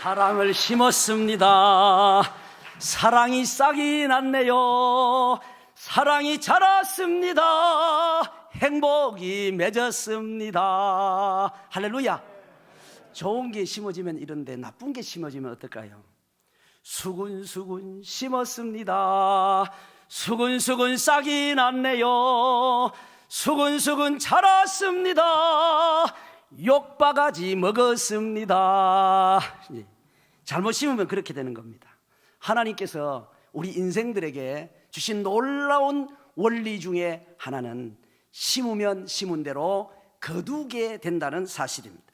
사랑을 심었습니다. 사랑이 싹이 났네요. 사랑이 자랐습니다. 행복이 맺었습니다. 할렐루야. 좋은 게 심어지면 이런데 나쁜 게 심어지면 어떨까요? 수근수근 심었습니다. 수근수근 싹이 났네요. 수근수근 자랐습니다. 욕바가지 먹었습니다. 잘못 심으면 그렇게 되는 겁니다. 하나님께서 우리 인생들에게 주신 놀라운 원리 중에 하나는 심으면 심은 대로 거두게 된다는 사실입니다.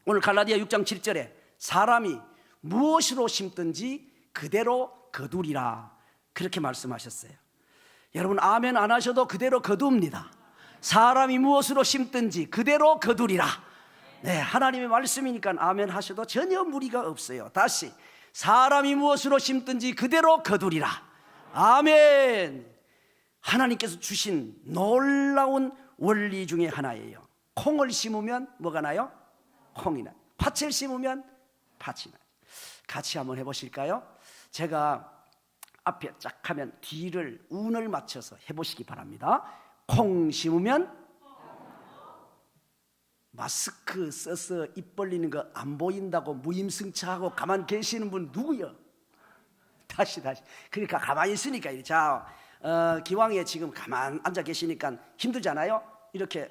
오늘 갈라디아 6장 7절에 사람이 무엇으로 심든지 그대로 거두리라, 그렇게 말씀하셨어요. 여러분 아멘 안 하셔도 그대로 거두입니다. 사람이 무엇으로 심든지 그대로 거두리라. 네, 하나님의 말씀이니까 아멘 하셔도 전혀 무리가 없어요. 다시, 사람이 무엇으로 심든지 그대로 거두리라. 아멘. 하나님께서 주신 놀라운 원리 중에 하나예요. 콩을 심으면 뭐가 나요? 콩이 나요. 팥을 심으면 팥이 나요. 같이 한번 해보실까요? 제가 앞에 쫙 하면 뒤를 운을 맞춰서 해보시기 바랍니다. 콩 심으면, 마스크 써서 입 벌리는 거 안 보인다고 무임승차하고 가만 계시는 분 누구요? 다시 그러니까 가만히 있으니까 자, 기왕에 지금 가만 앉아 계시니까 힘들잖아요. 이렇게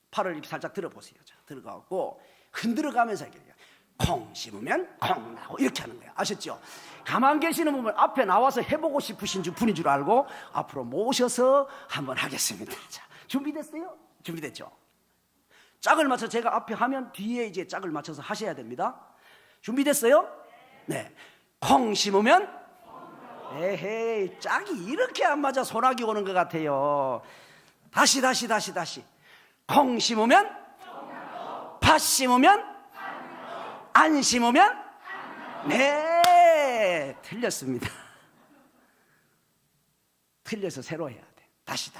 팔을 이렇게 살짝 들어보세요. 자, 들어가고 흔들어가면서 이렇게 콩 심으면 콩 나고 이렇게 하는 거예요. 아셨죠? 가만 계시는 분은 앞에 나와서 해보고 싶으신 분인 줄 알고 앞으로 모셔서 한번 하겠습니다. 자, 준비됐어요? 준비됐죠? 짝을 맞춰서 제가 앞에 하면 뒤에 이제 짝을 맞춰서 하셔야 됩니다. 준비됐어요? 네. 콩 심으면, 에헤이, 짝이 이렇게 안 맞아 소나기 오는 것 같아요. 다시. 콩 심으면, 팥 심으면, 안 심으면, 네, 틀렸습니다. 틀려서 새로 해야 돼. 다시.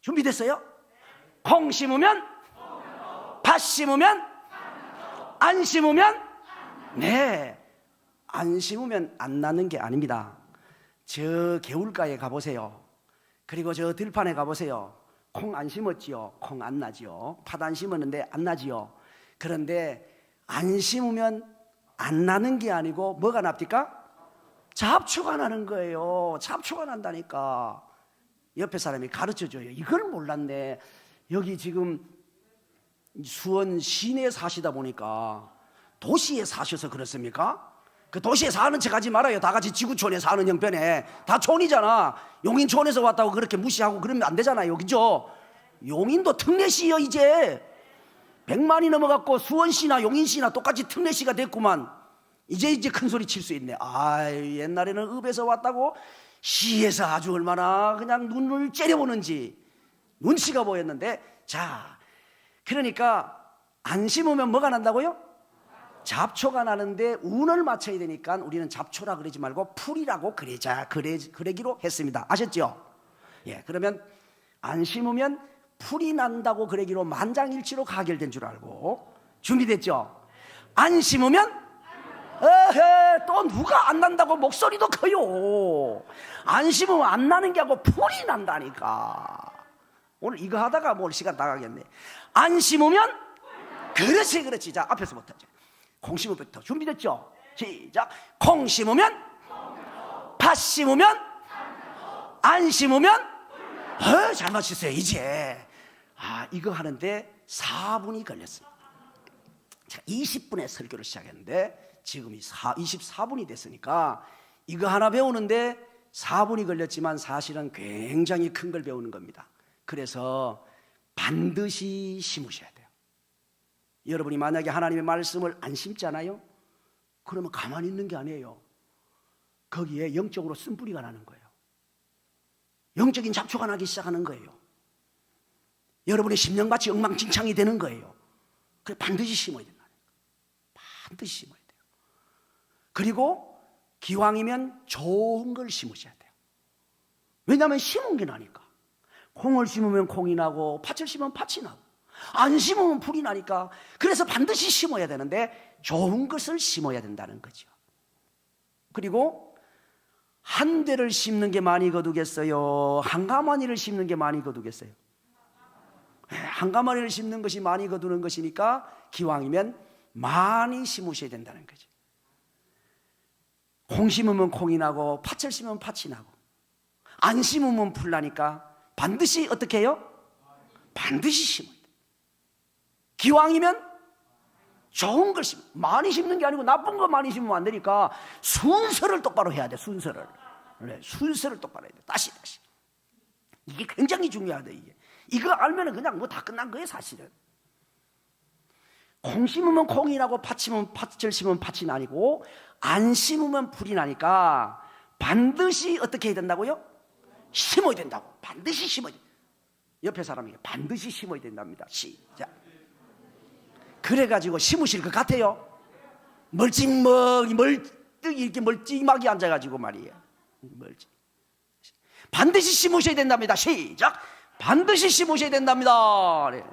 준비됐어요? 콩 심으면, 팥 심으면, 안 심으면, 네, 안 심으면 안 나는 게 아닙니다. 저 개울가에 가보세요. 그리고 저 들판에 가보세요. 콩 안 심었지요? 콩 안 나지요? 팥 안 심었는데 안 나지요? 그런데 안 심으면 안 나는 게 아니고 뭐가 납니까? 잡초가 나는 거예요. 잡초가 난다니까. 옆에 사람이 가르쳐줘요. 이걸 몰랐네. 여기 지금 수원 시내에 사시다 보니까 도시에 사셔서 그렇습니까? 그 도시에 사는 척 하지 말아요. 다 같이 지구촌에 사는 형편에 다 촌이잖아. 용인촌에서 왔다고 그렇게 무시하고 그러면 안 되잖아요. 그죠? 용인도 특례시요. 이제 100만이 넘어갔고 수원시나 용인시나 똑같이 특례시가 됐구만. 이제 큰 소리 칠 수 있네. 옛날에는 읍에서 왔다고 시에서 아주 얼마나 그냥 눈을 째려보는지 눈치가 보였는데, 자, 그러니까 안 심으면 뭐가 난다고요? 잡초가 나는데 운을 맞춰야 되니까 우리는 잡초라 그러지 말고 풀이라고 그러기로 했습니다. 아셨죠? 예, 그러면 안 심으면 풀이 난다고 그러기로 만장일치로 가결된 줄 알고. 준비됐죠? 안 심으면, 또 누가 안 난다고 목소리도 커요. 안 심으면 안 나는 게 아니고 풀이 난다니까. 오늘 이거 하다가 뭘 시간 다 가겠네. 안 심으면, 그렇지. 자, 앞에서부터 콩 심으면부터. 준비됐죠? 시작. 콩 심으면, 팥 심으면, 안 심으면, 잘 맞추세요. 이제 이거 하는데 4분이 걸렸어요. 제가 20분에 설교를 시작했는데 지금이 24분이 됐으니까 이거 하나 배우는데 4분이 걸렸지만 사실은 굉장히 큰 걸 배우는 겁니다. 그래서 반드시 심으셔야 돼요. 여러분이 만약에 하나님의 말씀을 안 심잖아요? 그러면 가만히 있는 게 아니에요. 거기에 영적으로 쓴뿌리가 나는 거예요. 영적인 잡초가 나기 시작하는 거예요. 여러분의 심령밭이 엉망진창이 되는 거예요. 그래, 반드시 심어야 된다. 반드시 심어야 돼요. 그리고 기왕이면 좋은 걸 심으셔야 돼요. 왜냐하면 심은 게 나니까. 콩을 심으면 콩이 나고 팥을 심으면 팥이 나고 안 심으면 풀이 나니까. 그래서 반드시 심어야 되는데 좋은 것을 심어야 된다는 거죠. 그리고 한 대를 심는 게 많이 거두겠어요? 한 가마니를 심는 게 많이 거두겠어요? 한 가마니를 심는 것이 많이 거두는 것이니까 기왕이면 많이 심으셔야 된다는 거죠. 콩 심으면 콩이 나고 팥을 심으면 팥이 나고 안 심으면 풀 나니까 반드시 어떻게 해요? 반드시 심어야 돼요. 기왕이면 좋은 걸 심어. 많이 심는 게 아니고 나쁜 거 많이 심으면 안 되니까 순서를 똑바로 해야 돼. 순서를. 네, 순서를 똑바로 해야 돼. 다시 이게 굉장히 중요하다. 이거 알면은 그냥 뭐 다 끝난 거예요 사실은. 콩 심으면 콩이 나고 팥 심으면 팥을 심으면 팥이 나니고 안 심으면 풀이 나니까 반드시 어떻게 해야 된다고요? 심어야 된다고. 반드시 심어야 돼. 옆에 사람에게 반드시 심어야 된답니다. 시작. 그래가지고 심으실 것 같아요? 멀찍이 이렇게 멀찍하게 앉아가지고 말이에요. 반드시 심으셔야 된답니다. 시작. 반드시 심으셔야 된답니다. 네.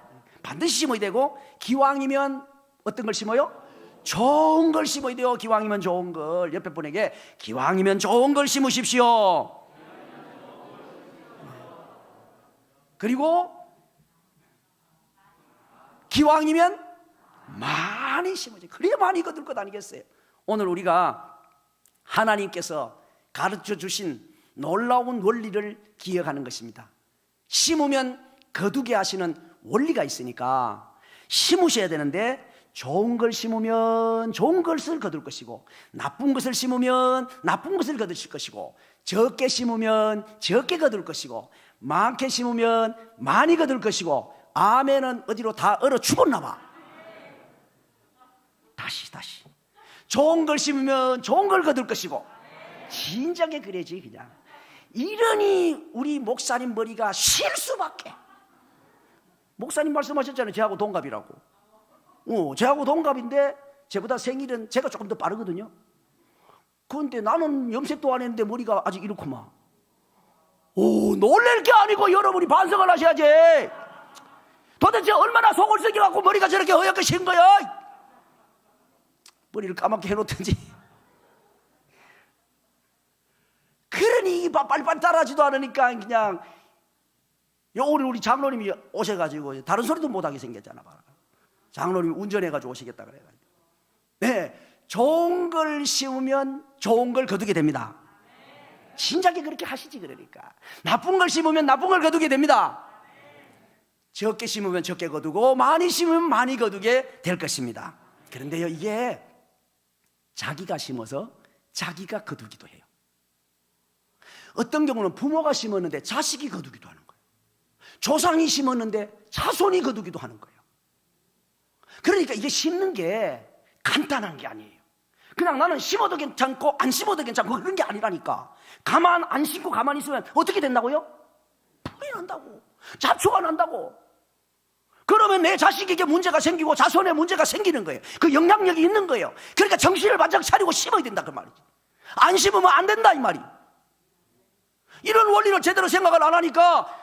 반드시 심어야 되고 기왕이면 어떤 걸 심어요? 좋은 걸 심어야 돼요. 기왕이면 좋은 걸. 옆에 분에게 기왕이면 좋은 걸 심으십시오. 그리고 기왕이면 많이 심어져. 그래야 많이 거둘 것 아니겠어요? 오늘 우리가 하나님께서 가르쳐 주신 놀라운 원리를 기억하는 것입니다. 심으면 거두게 하시는 원리가 있으니까 심으셔야 되는데 좋은 걸 심으면 좋은 것을 거둘 것이고 나쁜 것을 심으면 나쁜 것을 거두실 것이고 적게 심으면 적게 거둘 것이고 많게 심으면 많이 거둘 것이고 아멘은 어디로 다 얼어 죽었나 봐. 다시 좋은 걸 심으면 좋은 걸 거둘 것이고 진작에 그래지 그냥. 이러니 우리 목사님 머리가 쉴 수밖에. 목사님 말씀하셨잖아요. 저하고 동갑이라고. 저하고 동갑인데 저보다 생일은 제가 조금 더 빠르거든요. 그런데 나는 염색도 안 했는데 머리가 아직 이렇구만. 놀랄 게 아니고 여러분이 반성을 하셔야지. 도대체 얼마나 속을 썩여갖고 머리가 저렇게 허옇게 신 거야? 머리를 까맣게 해놓든지. 그러니 빨리빨리 따라하지도 않으니까 그냥 오늘 우리 장로님이 오셔가지고 다른 소리도 못하게 생겼잖아. 장로님이 운전해가지고 오시겠다 그래가지고. 네, 좋은 걸 심으면 좋은 걸 거두게 됩니다. 진작에 그렇게 하시지. 그러니까 나쁜 걸 심으면 나쁜 걸 거두게 됩니다. 적게 심으면 적게 거두고 많이 심으면 많이 거두게 될 것입니다. 그런데요, 이게 자기가 심어서 자기가 거두기도 해요. 어떤 경우는 부모가 심었는데 자식이 거두기도 하는 거예요. 조상이 심었는데 자손이 거두기도 하는 거예요. 그러니까 이게 심는 게 간단한 게 아니에요. 그냥 나는 심어도 괜찮고 안 심어도 괜찮고 그런 게 아니라니까. 가만 안 심고 가만히 있으면 어떻게 된다고요? 풀이 난다고. 잡초가 난다고. 그러면 내 자식에게 문제가 생기고 자손에 문제가 생기는 거예요. 그 영향력이 있는 거예요. 그러니까 정신을 바짝 차리고 심어야 된다 그 말이지. 안 심으면 안 된다 이 말이. 이런 원리를 제대로 생각을 안 하니까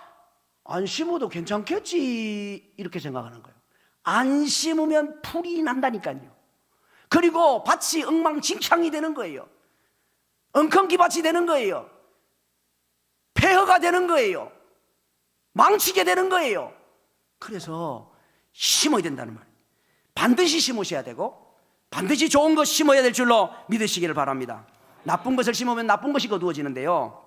안 심어도 괜찮겠지 이렇게 생각하는 거예요. 안 심으면 풀이 난다니까요. 그리고 밭이 엉망진창이 되는 거예요. 엉겅기밭이 되는 거예요. 폐허가 되는 거예요. 망치게 되는 거예요. 그래서 심어야 된다는 말. 반드시 심으셔야 되고 반드시 좋은 것 심어야 될 줄로 믿으시기를 바랍니다. 나쁜 것을 심으면 나쁜 것이 거두어지는데요,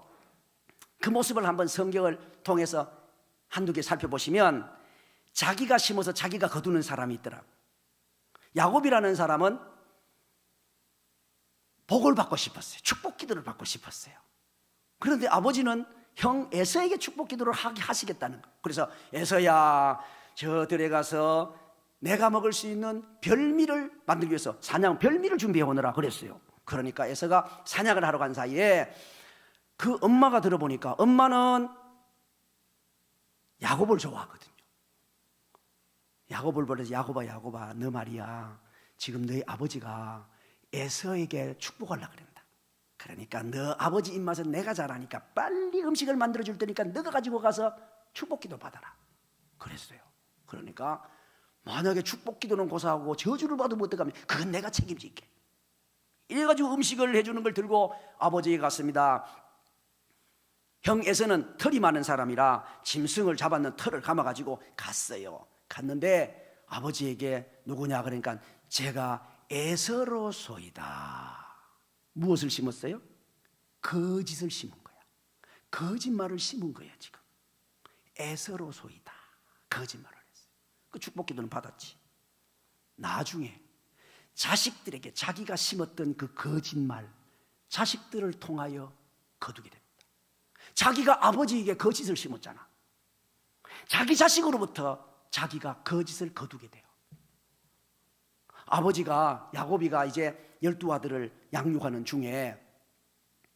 그 모습을 한번 성경을 통해서 한두 개 살펴보시면 자기가 심어서 자기가 거두는 사람이 있더라고요. 야곱이라는 사람은 복을 받고 싶었어요. 축복 기도를 받고 싶었어요. 그런데 아버지는 형 에서에게 축복 기도를 하시겠다는 거예요. 그래서 에서야, 저 들에 가서 내가 먹을 수 있는 별미를 만들기 위해서 별미를 준비해 오느라 그랬어요. 그러니까 에서가 사냥을 하러 간 사이에 그 엄마가 들어보니까 엄마는 야곱을 좋아하거든요. 야곱을 보내서 야곱아 너 말이야, 지금 너희 아버지가 에서에게 축복하려고 그런다. 그러니까 너 아버지 입맛은 내가 잘 아니까 빨리 음식을 만들어 줄 테니까 너가 가지고 가서 축복 기도 받아라 그랬어요. 그러니까 만약에 축복 기도는 고사하고 저주를 받으면 어떡하면 그건 내가 책임질게. 이래가지고 음식을 해주는 걸 들고 아버지에게 갔습니다. 형 에서는 털이 많은 사람이라 짐승을 잡았는 털을 감아가지고 갔어요. 갔는데 아버지에게 누구냐 그러니까 제가 에서로소이다. 무엇을 심었어요? 거짓을 심은 거야. 거짓말을 심은 거야 지금. 에서로소이다. 거짓말을 했어요. 그 축복기도는 받았지. 나중에 자식들에게 자기가 심었던 그 거짓말, 자식들을 통하여 거두게 됩니다. 자기가 아버지에게 거짓을 심었잖아. 자기 자식으로부터 자기가 거짓을 거두게 돼요. 아버지가 야곱이가 이제 12아들을 양육하는 중에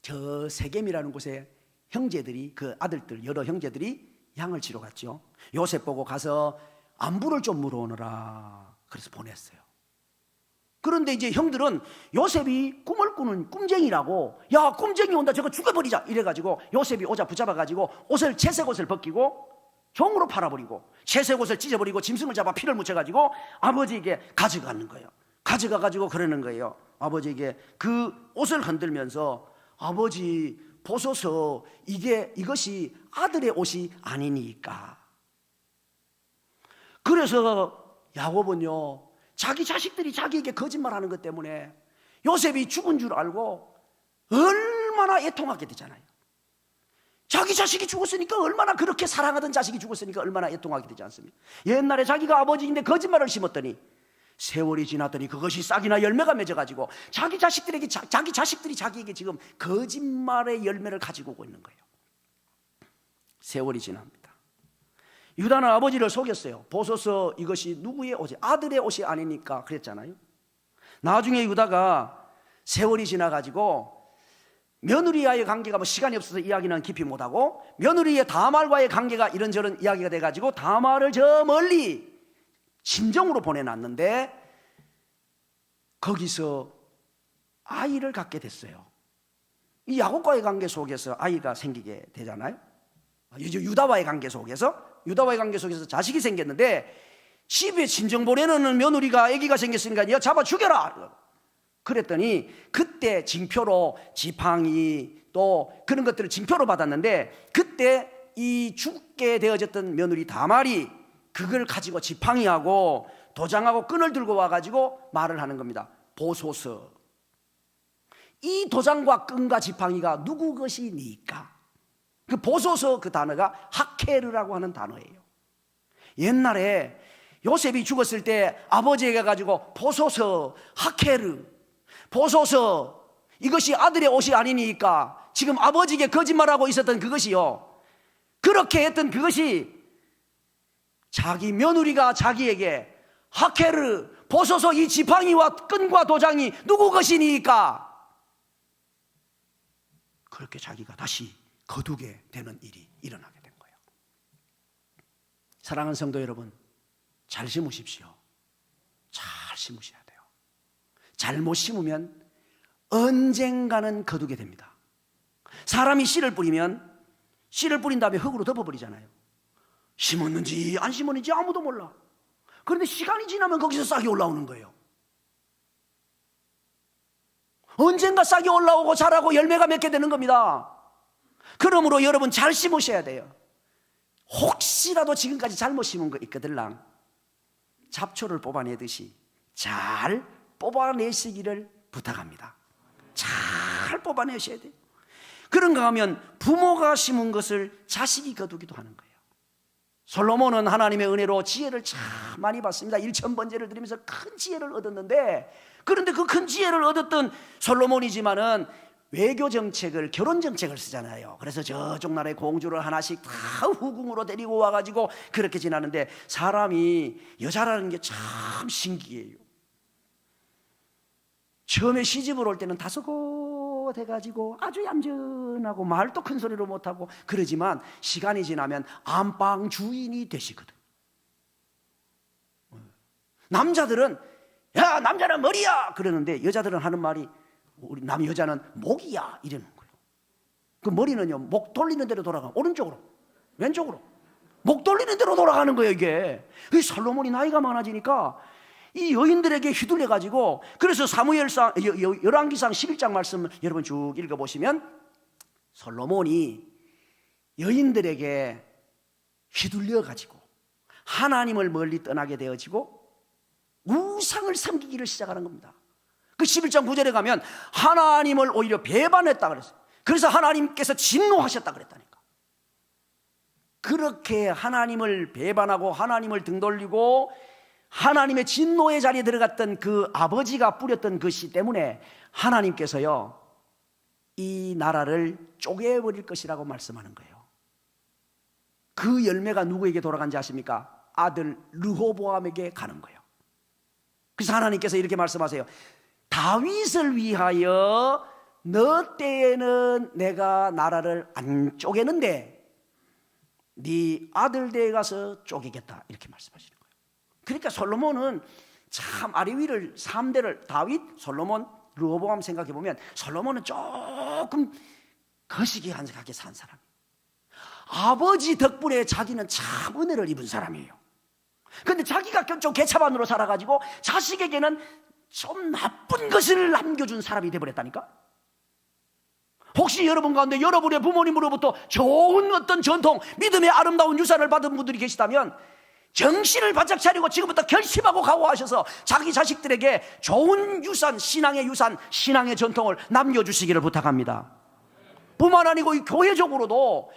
저 세겜이라는 곳에 형제들이, 그 아들들 여러 형제들이 양을 치러 갔죠. 요셉 보고 가서 안부를 좀 물어오너라 그래서 보냈어요. 그런데 이제 형들은 요셉이 꿈을 꾸는 꿈쟁이라고, 야 꿈쟁이 온다 저거 죽여버리자 이래가지고 요셉이 오자 붙잡아가지고 옷을 채색 옷을 벗기고 종으로 팔아버리고 채색 옷을 찢어버리고 짐승을 잡아 피를 묻혀가지고 아버지에게 가져가는 거예요. 가져가가지고 그러는 거예요. 아버지에게 그 옷을 흔들면서 아버지 보소서 이것이 아들의 옷이 아니니까. 그래서 야곱은요 자기 자식들이 자기에게 거짓말하는 것 때문에 요셉이 죽은 줄 알고 얼마나 애통하게 되잖아요. 자기 자식이 죽었으니까 얼마나, 그렇게 사랑하던 자식이 죽었으니까 얼마나 애통하게 되지 않습니까? 옛날에 자기가 아버지인데 거짓말을 심었더니 세월이 지났더니 그것이 싹이나 열매가 맺어가지고 자기 자식들이 자기에게 지금 거짓말의 열매를 가지고 오고 있는 거예요. 세월이 지납니다. 유다는 아버지를 속였어요. 보소서 이것이 누구의 옷이, 아들의 옷이 아니니까 그랬잖아요. 나중에 유다가 세월이 지나가지고 며느리와의 관계가 뭐 시간이 없어서 이야기는 깊이 못하고 며느리의 다말과의 관계가 이런저런 이야기가 돼가지고 다말을 저 멀리 심정으로 보내놨는데 거기서 아이를 갖게 됐어요. 이 야곱과의 관계 속에서 아이가 생기게 되잖아요. 유다와의 관계 속에서 자식이 생겼는데 집에 친정 보내는 며느리가 아기가 생겼으니까 야 잡아 죽여라 그랬더니 그때 징표로 지팡이 또 그런 것들을 징표로 받았는데 그때 이 죽게 되어졌던 며느리 다말이 그걸 가지고 지팡이하고 도장하고 끈을 들고 와가지고 말을 하는 겁니다. 보소서 이 도장과 끈과 지팡이가 누구 것이니까. 그 보소서 그 단어가 하케르라고 하는 단어예요. 옛날에 요셉이 죽었을 때 아버지에게 가지고 보소서 하케르, 보소서 이것이 아들의 옷이 아니니까 지금 아버지에게 거짓말하고 있었던 그것이요, 그렇게 했던 그것이 자기 며느리가 자기에게 하케르 보소서 이 지팡이와 끈과 도장이 누구 것이니까 그렇게 자기가 다시 거두게 되는 일이 일어나게 된 거예요. 사랑하는 성도 여러분, 잘 심으십시오. 잘 심으셔야 돼요. 잘못 심으면 언젠가는 거두게 됩니다. 사람이 씨를 뿌린 다음에 흙으로 덮어버리잖아요. 심었는지 안 심었는지 아무도 몰라. 그런데 시간이 지나면 거기서 싹이 올라오는 거예요. 언젠가 싹이 올라오고 자라고 열매가 맺게 되는 겁니다. 그러므로 여러분 잘 심으셔야 돼요. 혹시라도 지금까지 잘못 심은 거 있거들랑 잡초를 뽑아내듯이 잘 뽑아내시기를 부탁합니다. 잘 뽑아내셔야 돼요. 그런가 하면 부모가 심은 것을 자식이 거두기도 하는 거예요. 솔로몬은 하나님의 은혜로 지혜를 참 많이 받습니다. 1000번제를 드리면서 큰 지혜를 얻었는데, 그런데 그 큰 지혜를 얻었던 솔로몬이지만은 외교 정책을, 결혼 정책을 쓰잖아요. 그래서 저쪽 나라의 공주를 하나씩 다 후궁으로 데리고 와가지고 그렇게 지나는데, 사람이 여자라는 게 참 신기해요. 처음에 시집을 올 때는 다소곳해가지고 아주 얌전하고 말도 큰 소리로 못하고 그러지만 시간이 지나면 안방 주인이 되시거든. 남자들은 야 남자는 머리야 그러는데 여자들은 하는 말이 우리 여자는 목이야 이러는 거예요. 그 머리는요 목 돌리는 대로 돌아가. 오른쪽으로 왼쪽으로 목 돌리는 대로 돌아가는 거예요, 이게. 솔로몬이 나이가 많아지니까 이 여인들에게 휘둘려 가지고, 그래서 사무엘상 열왕기상 11장 말씀 여러분 쭉 읽어보시면 솔로몬이 여인들에게 휘둘려 가지고 하나님을 멀리 떠나게 되어지고 우상을 섬기기를 시작하는 겁니다. 그 11장 9절에 가면 하나님을 오히려 배반했다 그랬어요. 그래서 하나님께서 진노하셨다 그랬다니까. 그렇게 하나님을 배반하고 하나님을 등돌리고 하나님의 진노의 자리에 들어갔던 그 아버지가 뿌렸던 그 씨 때문에 하나님께서요, 이 나라를 쪼개버릴 것이라고 말씀하는 거예요. 그 열매가 누구에게 돌아간지 아십니까? 아들 르호보암에게 가는 거예요. 그래서 하나님께서 이렇게 말씀하세요. 다윗을 위하여 너 때에는 내가 나라를 안 쪼개는데 네 아들 때에 가서 쪼개겠다, 이렇게 말씀하시는 거예요. 그러니까 솔로몬은 참 아래 위를 3대를 다윗, 솔로몬, 르호보암 생각해 보면 솔로몬은 조금 거시기하게 산 사람이에요. 아버지 덕분에 자기는 참 은혜를 입은 사람이에요. 그런데 자기가 좀 개차반으로 살아가지고 자식에게는 좀 나쁜 것을 남겨준 사람이 되어버렸다니까. 혹시 여러분 가운데 여러분의 부모님으로부터 좋은 어떤 전통, 믿음의 아름다운 유산을 받은 분들이 계시다면 정신을 바짝 차리고 지금부터 결심하고 각오하셔서 자기 자식들에게 좋은 유산, 신앙의 유산, 신앙의 전통을 남겨주시기를 부탁합니다. 뿐만 아니고 교회적으로도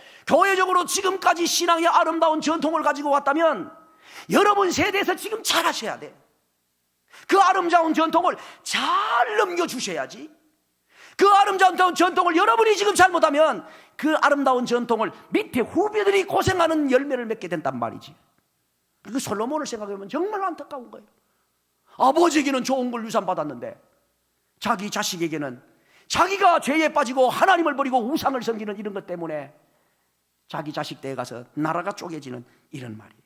지금까지 신앙의 아름다운 전통을 가지고 왔다면 여러분 세대에서 지금 잘하셔야 돼. 그 아름다운 전통을 잘 넘겨주셔야지. 그 아름다운 전통을 여러분이 지금 잘못하면 그 아름다운 전통을 밑에 후배들이 고생하는 열매를 맺게 된단 말이지. 그 솔로몬을 생각해보면 정말 안타까운 거예요. 아버지에게는 좋은 걸 유산받았는데 자기 자식에게는 자기가 죄에 빠지고 하나님을 버리고 우상을 섬기는 이런 것 때문에 자기 자식 때에 가서 나라가 쪼개지는 이런 말이에요.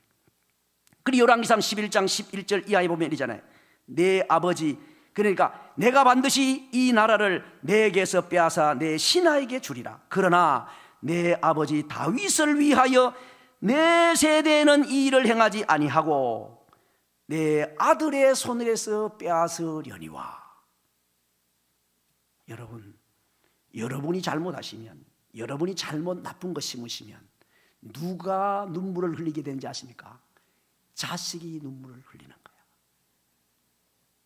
그리고 열왕기상 11장 11절 이하에 보면 이러잖아요. 내 아버지, 그러니까 내가 반드시 이 나라를 내게서 빼앗아 내 신하에게 주리라. 그러나 내 아버지 다윗을 위하여 내 세대는 이 일을 행하지 아니하고 내 아들의 손에서 빼앗으려니와. 여러분이 잘못하시면, 여러분이 잘못 나쁜 것 심으시면 누가 눈물을 흘리게 되는지 아십니까? 자식이 눈물을 흘리는 거야.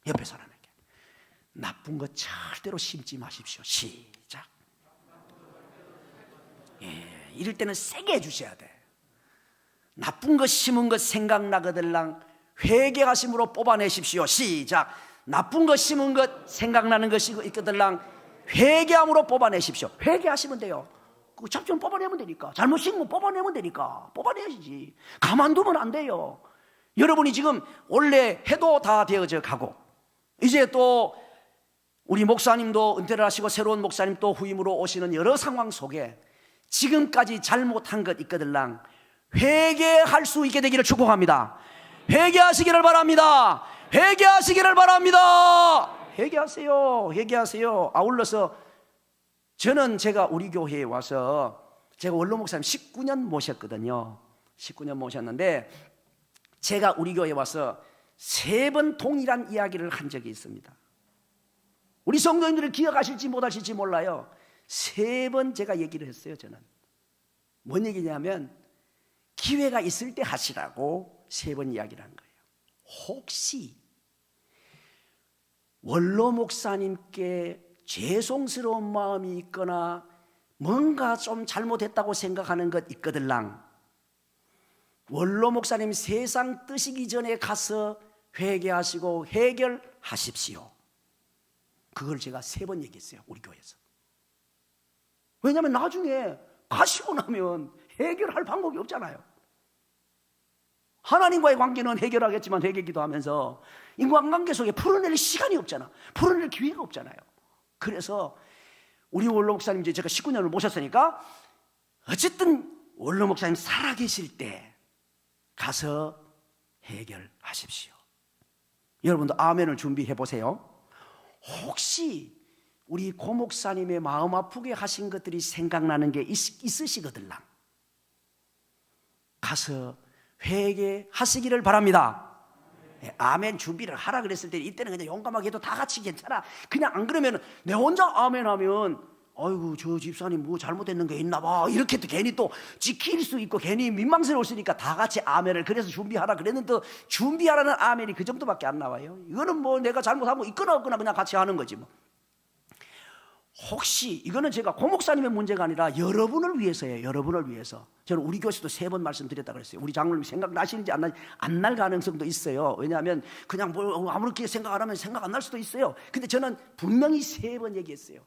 옆에 사람에게 나쁜 것 절대로 심지 마십시오. 시작. 이럴 때는 세게 해주셔야 돼. 나쁜 것 심은 것 생각나거들랑 회개하심으로 뽑아내십시오. 시작. 나쁜 것 심은 것 생각나는 것이 있거들랑 회개함으로 뽑아내십시오. 회개하시면 돼요. 그 잡좀 뽑아내면 되니까. 잘못 심은 거 뽑아내면 되니까. 뽑아내야지. 가만두면 안 돼요. 여러분이 지금 원래 해도 다 되어져 가고 이제 또 우리 목사님도 은퇴를 하시고 새로운 목사님 또 후임으로 오시는 여러 상황 속에 지금까지 잘못한 것 있거들랑 회개할 수 있게 되기를 축복합니다. 회개하시기를 바랍니다. 회개하시기를 바랍니다. 회개하세요. 아울러서 저는 제가 우리 교회에 와서 제가 원로 목사님 19년 모셨거든요. 19년 모셨는데 제가 우리 교회에 와서 3번 동일한 이야기를 한 적이 있습니다. 우리 성도님들을 기억하실지 못하실지 몰라요. 3번 제가 얘기를 했어요. 저는 뭔 얘기냐면 기회가 있을 때 하시라고 3번 이야기를 한 거예요. 혹시 원로 목사님께 죄송스러운 마음이 있거나 뭔가 좀 잘못했다고 생각하는 것 있거들랑 원로 목사님 세상 뜨시기 전에 가서 회개하시고 해결하십시오. 그걸 제가 3번 얘기했어요. 우리 교회에서. 왜냐하면 나중에 가시고 나면 해결할 방법이 없잖아요. 하나님과의 관계는 해결하겠지만 회개기도 하면서 인간관계 속에 풀어낼 시간이 없잖아. 풀어낼 기회가 없잖아요. 그래서 우리 원로 목사님 이제 제가 19년을 모셨으니까 어쨌든 원로 목사님 살아계실 때 가서 해결하십시오. 여러분도 아멘을 준비해 보세요. 혹시 우리 고 목사님의 마음 아프게 하신 것들이 생각나는 게 있으시거들랑 가서 회개하시기를 바랍니다. 아멘 준비를 하라 그랬을 때 이때는 그냥 용감하게 해도 다 같이 괜찮아. 그냥 안 그러면 내 혼자 아멘 하면 아이고 저 집사님 뭐 잘못했는 게 있나 봐 이렇게 또 괜히 또 지킬 수 있고 괜히 민망스러웠으니까 다 같이 아멘을 그래서 준비하라 그랬는데 준비하라는 아멘이 그 정도밖에 안 나와요. 이거는 뭐 내가 잘못하고 있거나 없거나 그냥 같이 하는 거지 뭐. 혹시 이거는 제가 고 목사님의 문제가 아니라 여러분을 위해서예요. 여러분을 위해서. 저는 우리 교회에서도 3번 말씀드렸다 그랬어요. 우리 장로님 생각나시는지 안 날 가능성도 있어요. 왜냐하면 그냥 뭐 아무렇게 생각 안 하면 생각 안 날 수도 있어요. 근데 저는 분명히 3번 얘기했어요.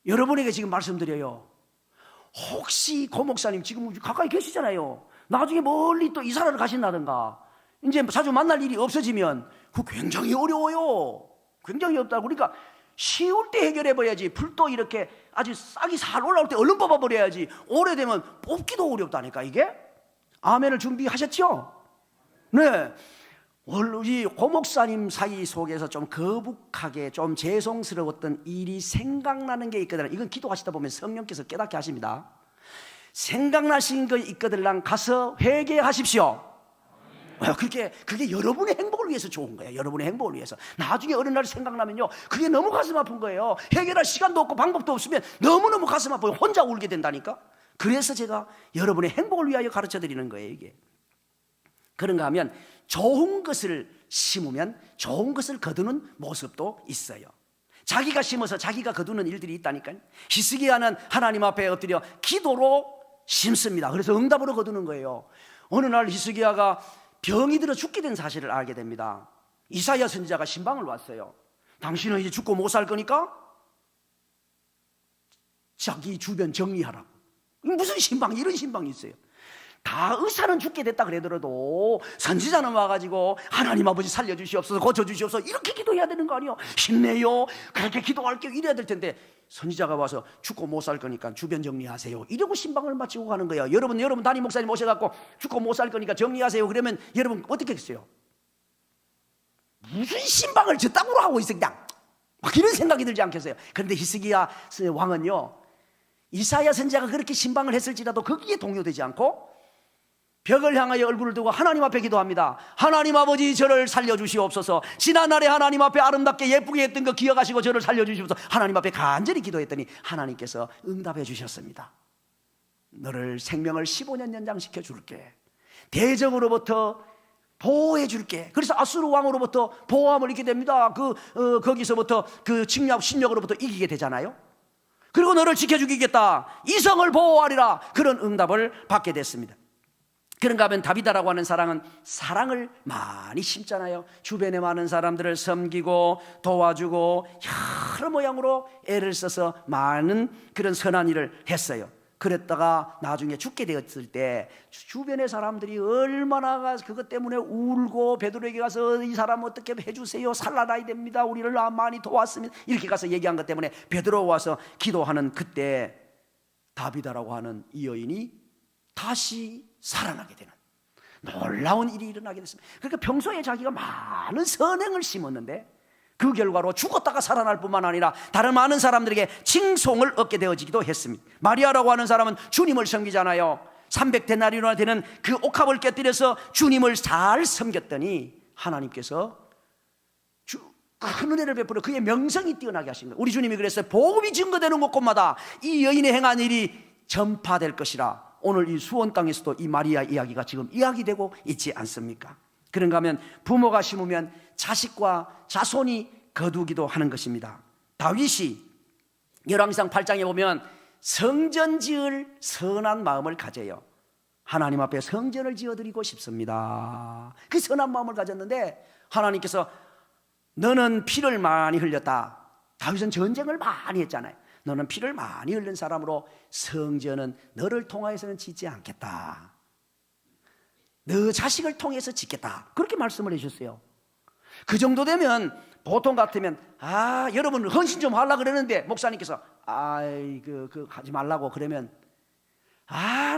여러분에게 지금 말씀드려요. 혹시 고 목사님 지금 가까이 계시잖아요. 나중에 멀리 또 이사를 가신다든가 이제 자주 만날 일이 없어지면 그거 굉장히 어려워요. 굉장히 없다고. 그러니까 쉬울 때 해결해봐야지. 불도 이렇게 아주 싹이 살 올라올 때 얼른 뽑아버려야지. 오래되면 뽑기도 어렵다니까 이게. 아멘을 준비하셨죠? 네. 이 고목사님 사이 속에서 좀 거북하게 좀 죄송스러웠던 일이 생각나는 게 있거든. 이건 기도하시다 보면 성령께서 깨닫게 하십니다. 생각나신 거 있거든. 가서 회개하십시오. 그게 여러분의 행복을 위해서 좋은 거예요. 여러분의 행복을 위해서. 나중에 어느 날 생각나면요, 그게 너무 가슴 아픈 거예요. 해결할 시간도 없고 방법도 없으면 너무너무 가슴 아파요. 혼자 울게 된다니까. 그래서 제가 여러분의 행복을 위하여 가르쳐 드리는 거예요, 이게. 그런가 하면 좋은 것을 심으면 좋은 것을 거두는 모습도 있어요. 자기가 심어서 자기가 거두는 일들이 있다니까요. 히스기야는 하나님 앞에 엎드려 기도로 심습니다. 그래서 응답으로 거두는 거예요. 어느 날 히스기야가 병이 들어 죽게 된 사실을 알게 됩니다. 이사야 선지자가 신방을 왔어요. 당신은 이제 죽고 못 살 거니까 자기 주변 정리하라고. 무슨 신방, 이런 신방이 있어요. 다 의사는 죽게 됐다 그러더라도 선지자는 와가지고 하나님 아버지 살려주시옵소서, 고쳐주시옵소서 이렇게 기도해야 되는 거 아니에요? 힘내요, 그렇게 기도할게요 이래야 될 텐데 선지자가 와서 죽고 못 살 거니까 주변 정리하세요 이러고 신방을 마치고 가는 거예요. 여러분 담임 목사님 오셔갖고 죽고 못 살 거니까 정리하세요 그러면 여러분 어떻게 했어요? 무슨 신방을 저따구로 하고 있어 그냥 막 이런 생각이 들지 않겠어요? 그런데 히스기야 왕은요, 이사야 선지자가 그렇게 신방을 했을지라도 거기에 동요되지 않고 벽을 향하여 얼굴을 두고 하나님 앞에 기도합니다. 하나님 아버지 저를 살려주시옵소서. 지난날에 하나님 앞에 아름답게 예쁘게 했던 거 기억하시고 저를 살려주시옵소서. 하나님 앞에 간절히 기도했더니 하나님께서 응답해 주셨습니다. 너를 생명을 15년 연장시켜 줄게. 대적으로부터 보호해 줄게. 그래서 아수르 왕으로부터 보호함을 입게 됩니다. 거기서부터 그 침략으로부터 이기게 되잖아요. 그리고 너를 지켜주겠다. 이성을 보호하리라. 그런 응답을 받게 됐습니다. 그런가 하면 다비다라고 하는 사람은 사랑을 많이 심잖아요. 주변에 많은 사람들을 섬기고 도와주고 여러 모양으로 애를 써서 많은 그런 선한 일을 했어요. 그랬다가 나중에 죽게 되었을 때 주변의 사람들이 얼마나 그것 때문에 울고 베드로에게 가서 이 사람 어떻게 해주세요, 살아나야 됩니다, 우리를 많이 도왔습니다 이렇게 가서 얘기한 것 때문에 베드로 와서 기도하는 그때 다비다라고 하는 이 여인이 다시 살아나게 되는 놀라운 일이 일어나게 됐습니다. 그러니까 평소에 자기가 많은 선행을 심었는데 그 결과로 죽었다가 살아날 뿐만 아니라 다른 많은 사람들에게 칭송을 얻게 되어지기도 했습니다. 마리아라고 하는 사람은 주님을 섬기잖아요. 300데나리온이나 되는 그 옥합을 깨뜨려서 주님을 잘 섬겼더니 하나님께서 큰 은혜를 베풀어 그의 명성이 뛰어나게 하신 거예요. 우리 주님이 그랬어요. 복음이 증거되는 곳곳마다 이 여인의 행한 일이 전파될 것이라. 오늘 이 수원 땅에서도 이 마리아 이야기가 지금 이야기되고 있지 않습니까? 그런가 하면 부모가 심으면 자식과 자손이 거두기도 하는 것입니다. 다윗이 열왕기상 8장에 보면 성전 지을 선한 마음을 가져요. 하나님 앞에 성전을 지어드리고 싶습니다. 그 선한 마음을 가졌는데 하나님께서 너는 피를 많이 흘렸다. 다윗은 전쟁을 많이 했잖아요. 너는 피를 많이 흘린 사람으로 성전은 너를 통하여서는 짓지 않겠다. 너 자식을 통해서 짓겠다. 그렇게 말씀을 해주셨어요. 그 정도 되면 보통 같으면 여러분 헌신 좀 하려고 그러는데 목사님께서 하지 말라고 그러면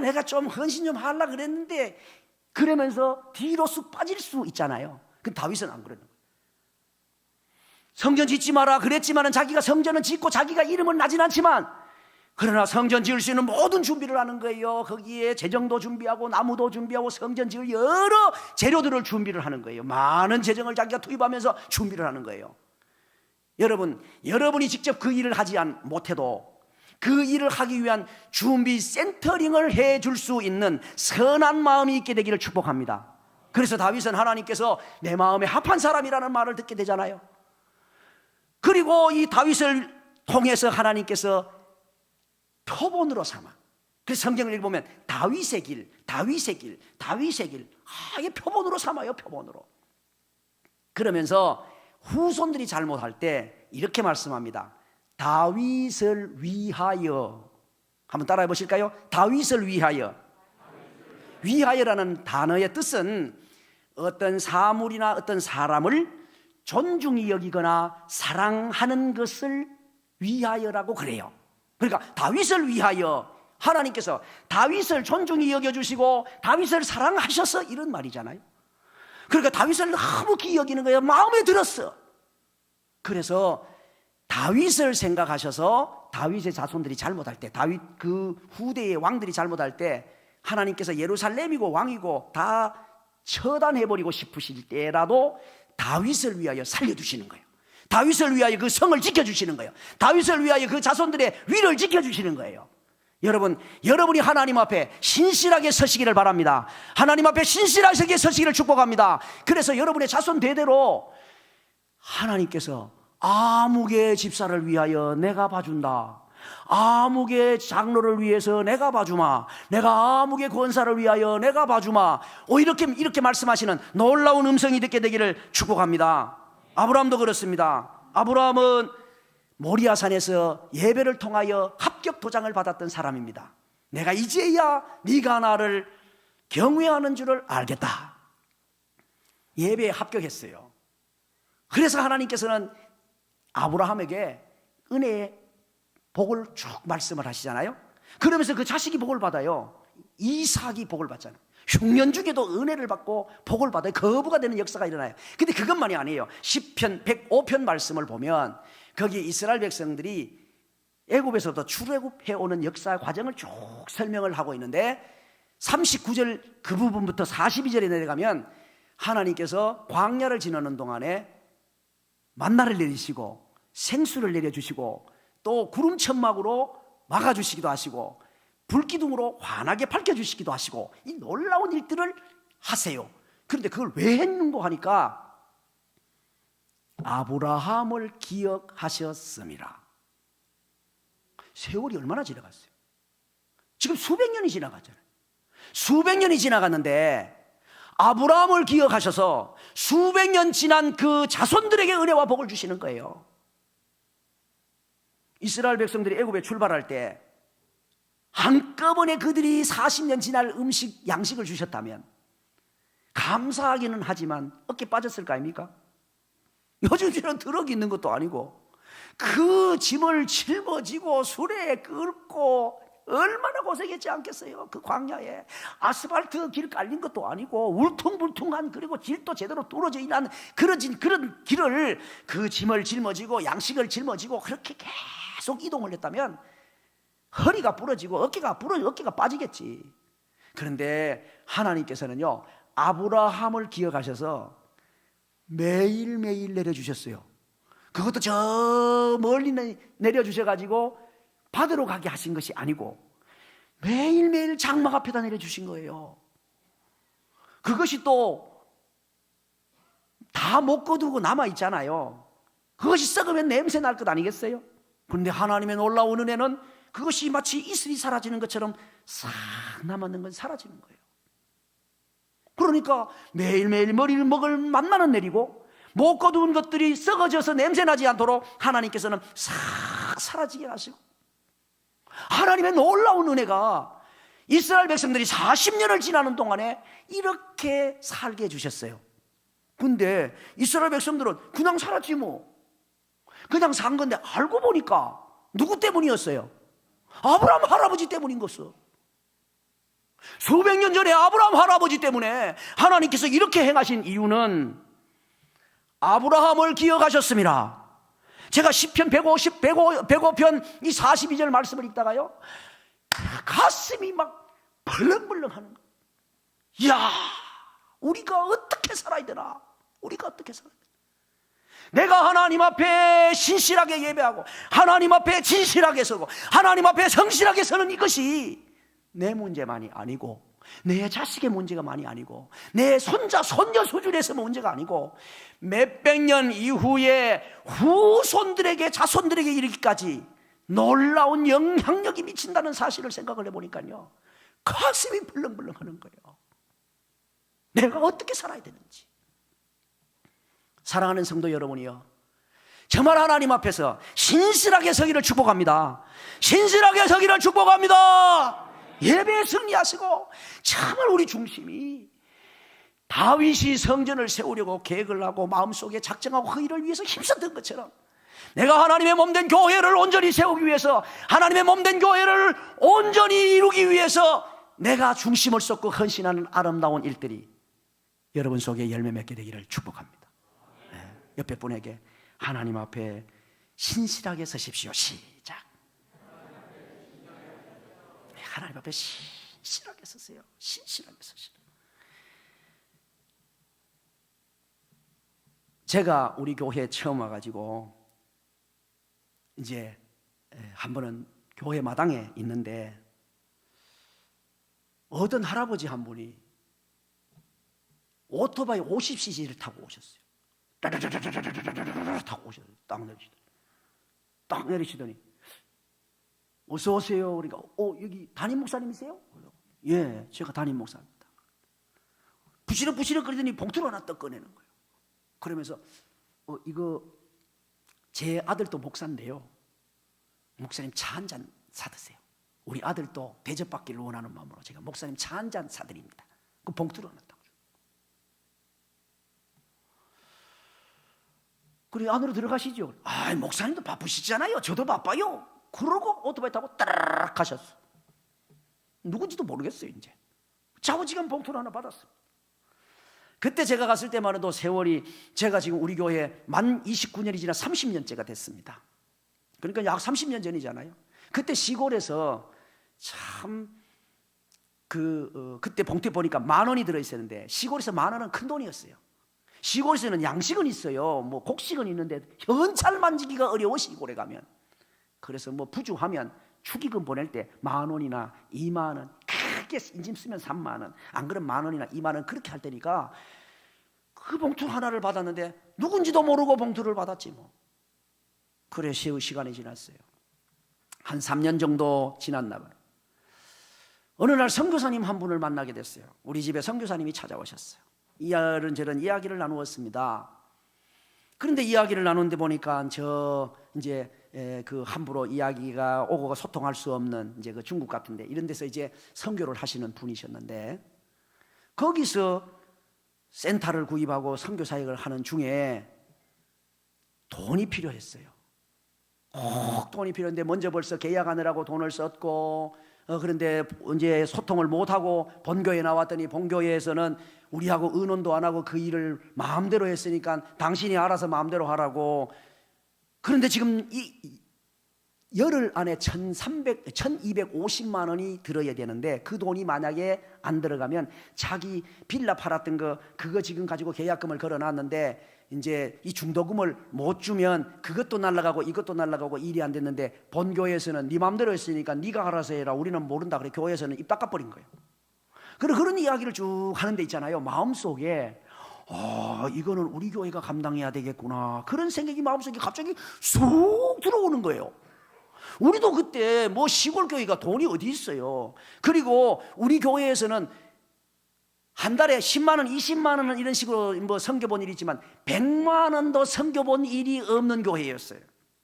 내가 좀 헌신 좀 하려고 그랬는데 그러면서 뒤로 쑥 빠질 수 있잖아요. 그 다윗은 안 그러는 거예요. 성전 짓지 마라 그랬지만은 자기가 성전은 짓고 자기가 이름은 나진 않지만 그러나 성전 지을 수 있는 모든 준비를 하는 거예요. 거기에 재정도 준비하고 나무도 준비하고 성전 지을 여러 재료들을 준비를 하는 거예요. 많은 재정을 자기가 투입하면서 준비를 하는 거예요. 여러분이 직접 그 일을 하지 못해도 그 일을 하기 위한 준비 센터링을 해줄 수 있는 선한 마음이 있게 되기를 축복합니다. 그래서 다윗은 하나님께서 내 마음에 합한 사람이라는 말을 듣게 되잖아요. 그리고 이 다윗을 통해서 하나님께서 표본으로 삼아, 그래서 성경을 읽어보면 다윗의 길, 다윗의 길, 다윗의 길, 이게 표본으로 삼아요. 표본으로. 그러면서 후손들이 잘못할 때 이렇게 말씀합니다. 다윗을 위하여. 한번 따라해 보실까요? 다윗을 위하여. 위하여라는 단어의 뜻은 어떤 사물이나 어떤 사람을 존중히 여기거나 사랑하는 것을 위하여라고 그래요. 그러니까 다윗을 위하여, 하나님께서 다윗을 존중히 여겨주시고 다윗을 사랑하셔서 이런 말이잖아요. 그러니까 다윗을 너무 귀히 여기는 거예요. 마음에 들었어. 그래서 다윗을 생각하셔서 다윗의 자손들이 잘못할 때, 다윗 그 후대의 왕들이 잘못할 때 하나님께서 예루살렘이고 왕이고 다 처단해버리고 싶으실 때라도 다윗을 위하여 살려주시는 거예요. 다윗을 위하여 그 성을 지켜주시는 거예요. 다윗을 위하여 그 자손들의 위를 지켜주시는 거예요. 여러분이 하나님 앞에 신실하게 서시기를 바랍니다. 하나님 앞에 신실하게 서시기를 축복합니다. 그래서 여러분의 자손 대대로 하나님께서 아무개 집사를 위하여 내가 봐준다, 아무개 장로를 위해서 내가 봐주마, 내가 아무개 권사를 위하여 내가 봐주마, 이렇게 말씀하시는 놀라운 음성이 듣게 되기를 축복합니다. 아브라함도 그렇습니다. 아브라함은 모리아산에서 예배를 통하여 합격 도장을 받았던 사람입니다. 내가 이제야 네가 나를 경외하는 줄을 알겠다. 예배에 합격했어요. 그래서 하나님께서는 아브라함에게 은혜의 복을 쭉 말씀을 하시잖아요. 그러면서 그 자식이 복을 받아요. 이삭이 복을 받잖아요. 흉년 중에도 은혜를 받고 복을 받아요. 거부가 되는 역사가 일어나요. 근데 그것만이 아니에요. 시편 105편 말씀을 보면 거기 이스라엘 백성들이 애굽에서부터 출애굽해 오는 역사 과정을 쭉 설명을 하고 있는데 39절 그 부분부터 42절에 내려가면 하나님께서 광야를 지나는 동안에 만나를 내리시고 생수를 내려주시고 또 구름 천막으로 막아주시기도 하시고 불기둥으로 환하게 밝혀주시기도 하시고 이 놀라운 일들을 하세요. 그런데 그걸 왜 했는고 하니까 아브라함을 기억하셨습니다. 세월이 얼마나 지나갔어요? 지금 수백 년이 지나갔잖아요. 수백 년이 지나갔는데 아브라함을 기억하셔서 수백 년 지난 그 자손들에게 은혜와 복을 주시는 거예요. 이스라엘 백성들이 애굽에 출발할 때 한꺼번에 그들이 40년 지날 양식을 주셨다면 감사하기는 하지만 어깨 빠졌을 거 아닙니까? 요즘처럼 트럭이 있는 것도 아니고 그 짐을 짊어지고 수레에 끌고 얼마나 고생했지 않겠어요? 그 광야에 아스팔트 길 깔린 것도 아니고 울퉁불퉁한, 그리고 길도 제대로 뚫어져 있는 그런 길을 그 짐을 짊어지고 양식을 짊어지고 그렇게 계속 이동을 했다면 허리가 부러지고 어깨가 빠지겠지. 그런데 하나님께서는요 아브라함을 기억하셔서 매일매일 내려주셨어요. 그것도 저 멀리 내려주셔가지고 받으러 가게 하신 것이 아니고 매일매일 장막 앞에다 내려주신 거예요. 그것이 또 다 못 거두고 남아있잖아요. 그것이 썩으면 냄새 날 것 아니겠어요? 그런데 하나님의 놀라운 은혜는 그것이 마치 이슬이 사라지는 것처럼 싹 남았는 건 사라지는 거예요. 그러니까 매일매일 머리를 먹을 만나는 내리고 못 거두은 것들이 썩어져서 냄새나지 않도록 하나님께서는 싹 사라지게 하시고, 하나님의 놀라운 은혜가 이스라엘 백성들이 40년을 지나는 동안에 이렇게 살게 해주셨어요. 근데 이스라엘 백성들은 그냥 살았지 뭐. 그냥 산 건데 알고 보니까 누구 때문이었어요? 아브라함 할아버지 때문인 것이요. 수백 년 전에 아브라함 할아버지 때문에 하나님께서 이렇게 행하신 이유는 아브라함을 기억하셨습니다. 제가 시편 105편 이 42절 말씀을 읽다가요, 가슴이 막 벌렁벌렁 하는 거예요. 이야, 우리가 어떻게 살아야 되나? 우리가 어떻게 살아야 되나? 내가 하나님 앞에 신실하게 예배하고 하나님 앞에 진실하게 서고 하나님 앞에 성실하게 서는 이것이 내 문제만이 아니고, 내 자식의 문제가만이 아니고, 내 손자 손녀 수준에서 문제가 아니고, 몇백 년 이후에 후손들에게, 자손들에게 이르기까지 놀라운 영향력이 미친다는 사실을 생각을 해보니까요, 가슴이 벌렁벌렁 하는 거예요. 내가 어떻게 살아야 되는지. 사랑하는 성도 여러분이요, 정말 하나님 앞에서 신실하게 서기를 축복합니다. 신실하게 서기를 축복합니다. 예배에 승리하시고, 정말 우리 중심이 다윗이 성전을 세우려고 계획을 하고 마음속에 작정하고 그 일을 위해서 힘썼던 것처럼, 내가 하나님의 몸된 교회를 온전히 세우기 위해서, 하나님의 몸된 교회를 온전히 이루기 위해서 내가 중심을 쏟고 헌신하는 아름다운 일들이 여러분 속에 열매 맺게 되기를 축복합니다. 옆에 분에게 하나님 앞에 신실하게 서십시오. 시작. 하나님 앞에 신실하게 서세요. 신실하게 서시라. 제가 우리 교회에 처음 와가지고 이제 한 번은 교회 마당에 있는데 어떤 할아버지 한 분이 오토바이 50cc를 타고 오셨어요. 타고 오셔서 딱 내리시더니 어서 오세요. 그러니까 여기 담임 목사님이세요? 예, 제가 담임 목사입니다. 부시럭부시럭 거리더니 봉투를 하나 떡 꺼내는 거예요. 그러면서 이거 제 아들도 목사인데요, 목사님 차 한 잔 사드세요. 우리 아들도 대접받기를 원하는 마음으로 제가 목사님 차 한 잔 사드립니다. 그 봉투를 하나 딱. 그리고 안으로 들어가시죠. 목사님도 바쁘시잖아요. 저도 바빠요. 그러고 오토바이 타고 따라락 가셨어. 누군지도 모르겠어요. 이제 좌우지간 봉투를 하나 받았어요. 그때 제가 갔을 때만 해도 세월이, 제가 지금 우리 교회 만 29년이 지나 30년째가 됐습니다. 그러니까 약 30년 전이잖아요. 그때 시골에서 참 그때 봉투에 보니까 10,000원이 들어있었는데, 시골에서 10,000원은 큰 돈이었어요. 시골에서는 양식은 있어요. 뭐 곡식은 있는데 현찰 만지기가 어려워, 시골에 가면. 그래서 뭐 부주하면 축의금 보낼 때 10,000원이나 20,000원, 크게 인심 쓰면 30,000원, 안 그러면 10,000원이나 20,000원 그렇게 할 테니까 그 봉투 하나를 받았는데 누군지도 모르고 봉투를 받았지 뭐. 그래 시간이 지났어요. 한 3년 정도 지났나 봐요. 어느 날 선교사님 한 분을 만나게 됐어요. 우리 집에 선교사님이 찾아오셨어요. 이런저런 이야기를 나누었습니다. 그런데 이야기를 나누는데 보니까 이제 그 함부로 이야기가 오고 소통할 수 없는 이제 그 중국 같은데 이런 데서 이제 선교를 하시는 분이셨는데, 거기서 센터를 구입하고 선교 사역을 하는 중에 돈이 필요했어요. 꼭 돈이 필요한데 먼저 벌써 계약하느라고 돈을 썼고, 그런데 이제 소통을 못하고 본교에 나왔더니 본교회에서는 우리하고 의논도 안 하고 그 일을 마음대로 했으니까 당신이 알아서 마음대로 하라고. 그런데 지금 이 열흘 안에 1250만 원이 들어야 되는데, 그 돈이 만약에 안 들어가면 자기 빌라 팔았던 그거 지금 가지고 계약금을 걸어놨는데 이제 이 중도금을 못 주면 그것도 날아가고 이것도 날아가고 일이 안 됐는데, 본교회에서는 네 마음대로 했으니까 네가 알아서 해라, 우리는 모른다. 그래 교회에서는 입 닦아버린 거예요. 그런 이야기를 쭉 하는 데 있잖아요. 마음속에 이거는 우리 교회가 감당해야 되겠구나, 그런 생각이 마음속에 갑자기 쑥 들어오는 거예요. 우리도 그때 뭐 시골 교회가 돈이 어디 있어요. 그리고 우리 교회에서는 한 달에 10만 원, 20만 원은 이런 식으로 뭐 섬겨본 일이 있지만 100만 원도 섬겨본 일이 없는 교회였어요.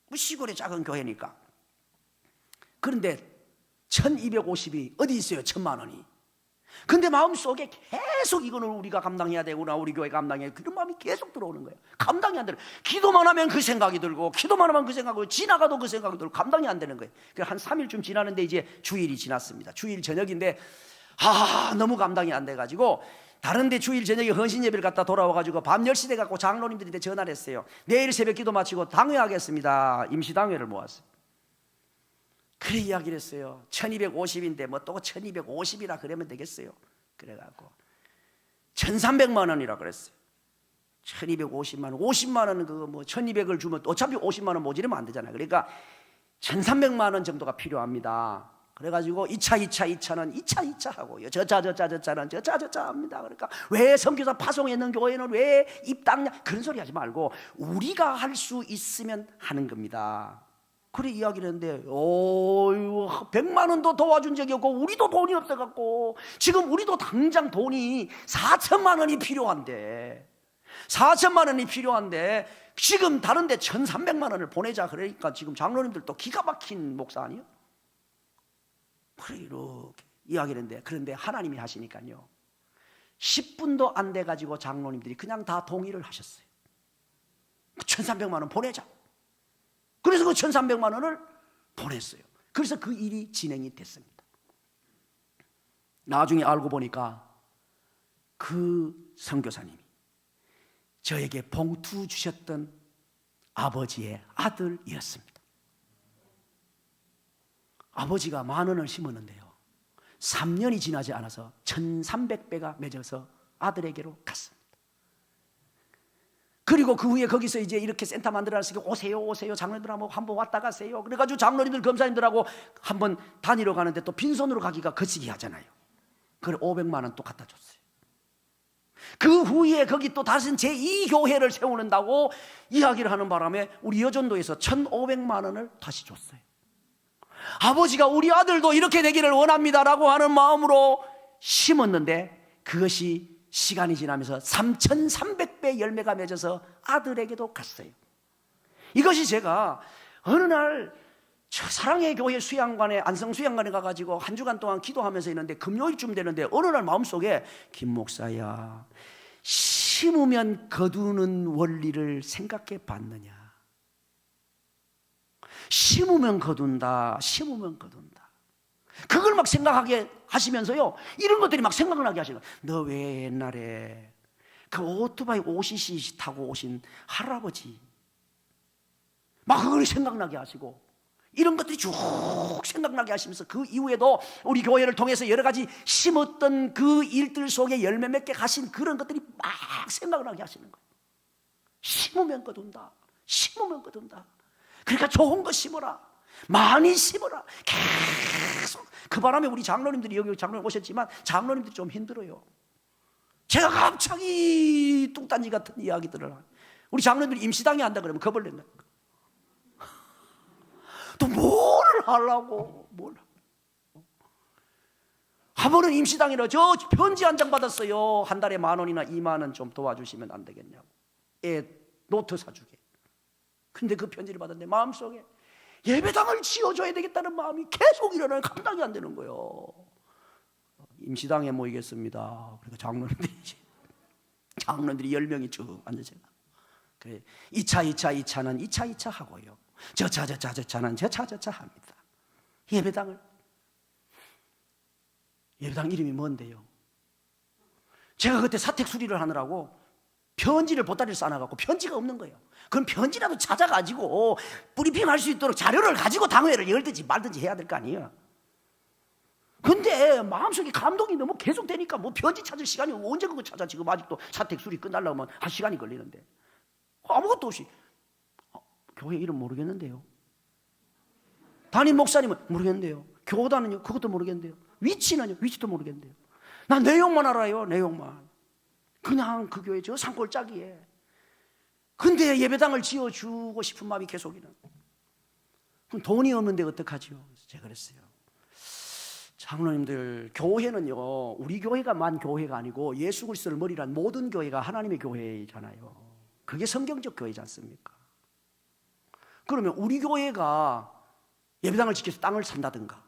뭐 시골의 작은 교회니까. 그런데 1250이 어디 있어요, 1000만 원이. 근데 마음속에 계속 이거는 우리가 감당해야 되구나, 우리 교회 감당해야, 그런 마음이 계속 들어오는 거예요. 감당이 안 되는, 기도만 하면 그 생각이 들고, 기도만 하면 그 생각이 들고, 지나가도 그 생각이 들고, 감당이 안 되는 거예요. 한 3일쯤 지나는데 이제 주일이 지났습니다. 주일 저녁인데 너무 감당이 안 돼가지고 다른 데 주일 저녁에 헌신 예배를 갔다 돌아와가지고 밤 10시 돼 갖고 장로님들한테 전화를 했어요. 내일 새벽 기도 마치고 당회하겠습니다. 임시당회를 모았어요. 그래 이야기를 했어요. 1250인데 뭐 또 1250이라 그러면 되겠어요. 그래갖고 1300만 원이라 그랬어요. 1250만 원, 50만 원은 그거 뭐 1200을 주면 어차피 50만 원 모자르면 안 되잖아요. 그러니까 1300만 원 정도가 필요합니다. 그래가지고 2차는 2차 하고요. 저차는 저차 합니다. 그러니까 왜 선교사 파송했는 교회는 왜 입당냐 그런 소리 하지 말고 우리가 할 수 있으면 하는 겁니다. 그래 이야기를 했는데 100만 원도 도와준 적이 없고 우리도 돈이 없어갖고 지금 우리도 당장 돈이 4천만 원이 필요한데 4천만 원이 필요한데 지금 다른 데 1300만 원을 보내자 그러니까 지금 장로님들도 기가 막힌 목사 아니에요? 그래 이렇게 이야기를 했는데 그런데 하나님이 하시니까요 10분도 안 돼가지고 장로님들이 그냥 다 동의를 하셨어요. 1300만 원 보내자. 그래서 그 1300만 원을 보냈어요. 그래서 그 일이 진행이 됐습니다. 나중에 알고 보니까 그 선교사님이 저에게 봉투 주셨던 아버지의 아들이었습니다. 아버지가 10,000원을 심었는데요 3년이 지나지 않아서 1300배가 맺어서 아들에게로 갔습니다. 그리고 그 후에 거기서 이제 이렇게 센터 만들어놨으니까 오세요 장로님들하고 한번 왔다 가세요. 그래가지고 장로님들 검사님들하고 한번 다니러 가는데 또 빈손으로 가기가 거시기 하잖아요. 그래 500만 원 또 갖다 줬어요. 그 후에 거기 또 다시 제2교회를 세우는다고 이야기를 하는 바람에 우리 여전도에서 1,500만 원을 다시 줬어요. 아버지가 우리 아들도 이렇게 되기를 원합니다라고 하는 마음으로 심었는데 그것이 시간이 지나면서 3,300배 열매가 맺어서 아들에게도 갔어요. 이것이 제가 어느 날 저 사랑의 교회 수양관에 안성 수양관에 가가지고 한 주간 동안 기도하면서 있는데 금요일쯤 되는데 어느 날 마음속에 김 목사야 심으면 거두는 원리를 생각해 봤느냐. 심으면 거둔다. 그걸 막 생각하게 하시면서요 이런 것들이 막 생각나게 하시는 거예요. 너 왜 옛날에 그 오토바이 5cc 타고 오신 할아버지 막 그걸 생각나게 하시고 이런 것들이 쭉 생각나게 하시면서 그 이후에도 우리 교회를 통해서 여러 가지 심었던 그 일들 속에 열매 맺게 가신 그런 것들이 막 생각나게 하시는 거예요. 심으면 거둔다. 그러니까 좋은 거 심어라. 많이 심어라. 계속. 그 바람에 우리 장로님들이 여기 장로님 오셨지만 장로님들이 좀 힘들어요. 제가 갑자기 뚱딴지 같은 이야기들을 우리 장로님들이 임시당회 한다 그러면 겁을 낸다. 또 뭐를 하려고 한 번은 임시당회로 저 편지 한 장 받았어요. 한 달에 10,000원이나 20,000원 좀 도와주시면 안 되겠냐고. 애 노트 사주게. 근데 그 편지를 받았는데 마음속에 예배당을 지어줘야 되겠다는 마음이 계속 일어나요. 감당이 안 되는 거예요. 임시당에 모이겠습니다. 그리고 장로님들이 10명이 쭉 앉으세요. 그래 2차는 2차 하고요. 저차는 저차 합니다. 예배당 이름이 뭔데요? 제가 그때 사택 수리를 하느라고 편지를 보따리를 싸놔갖고 편지가 없는 거예요. 그럼 편지라도 찾아가지고 브리핑 할 수 있도록 자료를 가지고 당회를 열든지 말든지 해야 될 거 아니에요. 근데 마음속에 감동이 너무 계속되니까 뭐 편지 찾을 시간이 언제 그거 찾아. 지금 아직도 사택 수리 끝나려면 한 시간이 걸리는데 아무것도 없이 교회 이름 모르겠는데요. 담임 목사님은 모르겠는데요. 교단은요 그것도 모르겠는데요. 위치는요 위치도 모르겠는데요. 난 내용만 알아요. 내용만. 그냥 그 교회 저 산골짜기에. 근데 예배당을 지어주고 싶은 마음이 계속이는. 그럼 돈이 없는데 어떡하죠? 제가 그랬어요. 장로님들 교회는요 우리 교회가만 교회가 아니고 예수 그리스도를 머리란 모든 교회가 하나님의 교회잖아요. 그게 성경적 교회지 않습니까? 그러면 우리 교회가 예배당을 지켜서 땅을 산다든가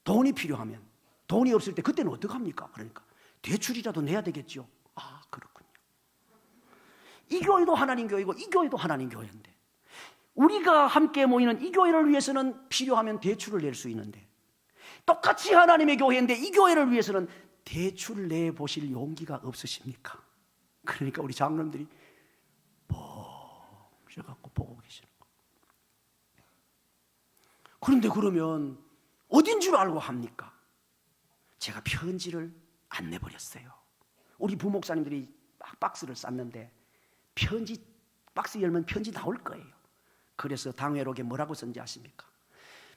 돈이 필요하면 돈이 없을 때 그때는 어떡합니까? 그러니까 대출이라도 내야 되겠죠. 아 그렇군요. 이 교회도 하나님 교회고 이 교회도 하나님 교회인데 우리가 함께 모이는 이 교회를 위해서는 필요하면 대출을 낼 수 있는데 똑같이 하나님의 교회인데 이 교회를 위해서는 대출 내보실 용기가 없으십니까? 그러니까 우리 장로님들이 멈춰갖고 보고 계시는 거예요. 그런데 그러면 어딘 줄 알고 합니까? 제가 편지를 안 내버렸어요. 우리 부목사님들이 막 박스를 쌌는데 편지 박스 열면 편지 나올 거예요. 그래서 당회록에 뭐라고 썼는지 아십니까?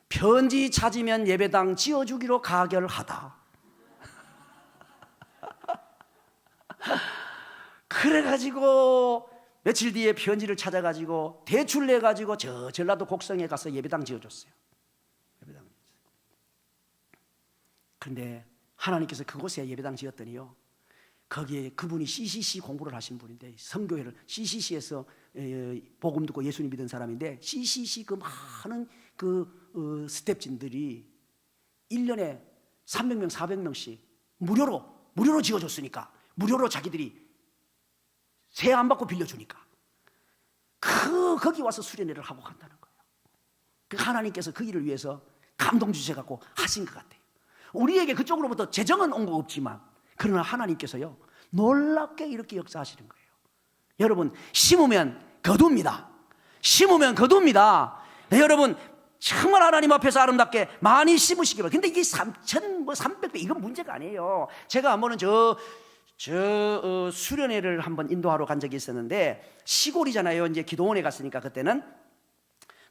편지 찾으면 예배당 지어주기로 가결하다. 그래가지고 며칠 뒤에 편지를 찾아가지고 대출 내가지고 저 전라도 곡성에 가서 예배당 지어줬어요. 그런데 하나님께서 그곳에 예배당 지었더니요, 거기에 그분이 CCC 공부를 하신 분인데, 선교회를 CCC에서 복음 듣고 예수님 믿은 사람인데, CCC 그 많은 스텝진들이 1년에 300명 400명씩 무료로 지어줬으니까, 무료로 자기들이 세 안 받고 빌려주니까 거기 와서 수련회를 하고 간다는 거예요. 하나님께서 그 일을 위해서 감동 주셔갖고 하신 것 같아요. 우리에게 그쪽으로부터 재정은 온 거 없지만, 그러나 하나님께서요 놀랍게 이렇게 역사하시는 거예요. 여러분, 심으면 거둡니다. 심으면 거둡니다. 네, 여러분 정말 하나님 앞에서 아름답게 많이 심으시기 바랍니다. 근데 이게 300배 이건 문제가 아니에요. 제가 한번은 수련회를 한번 인도하러 간 적이 있었는데, 시골이잖아요. 이제 기도원에 갔으니까 그때는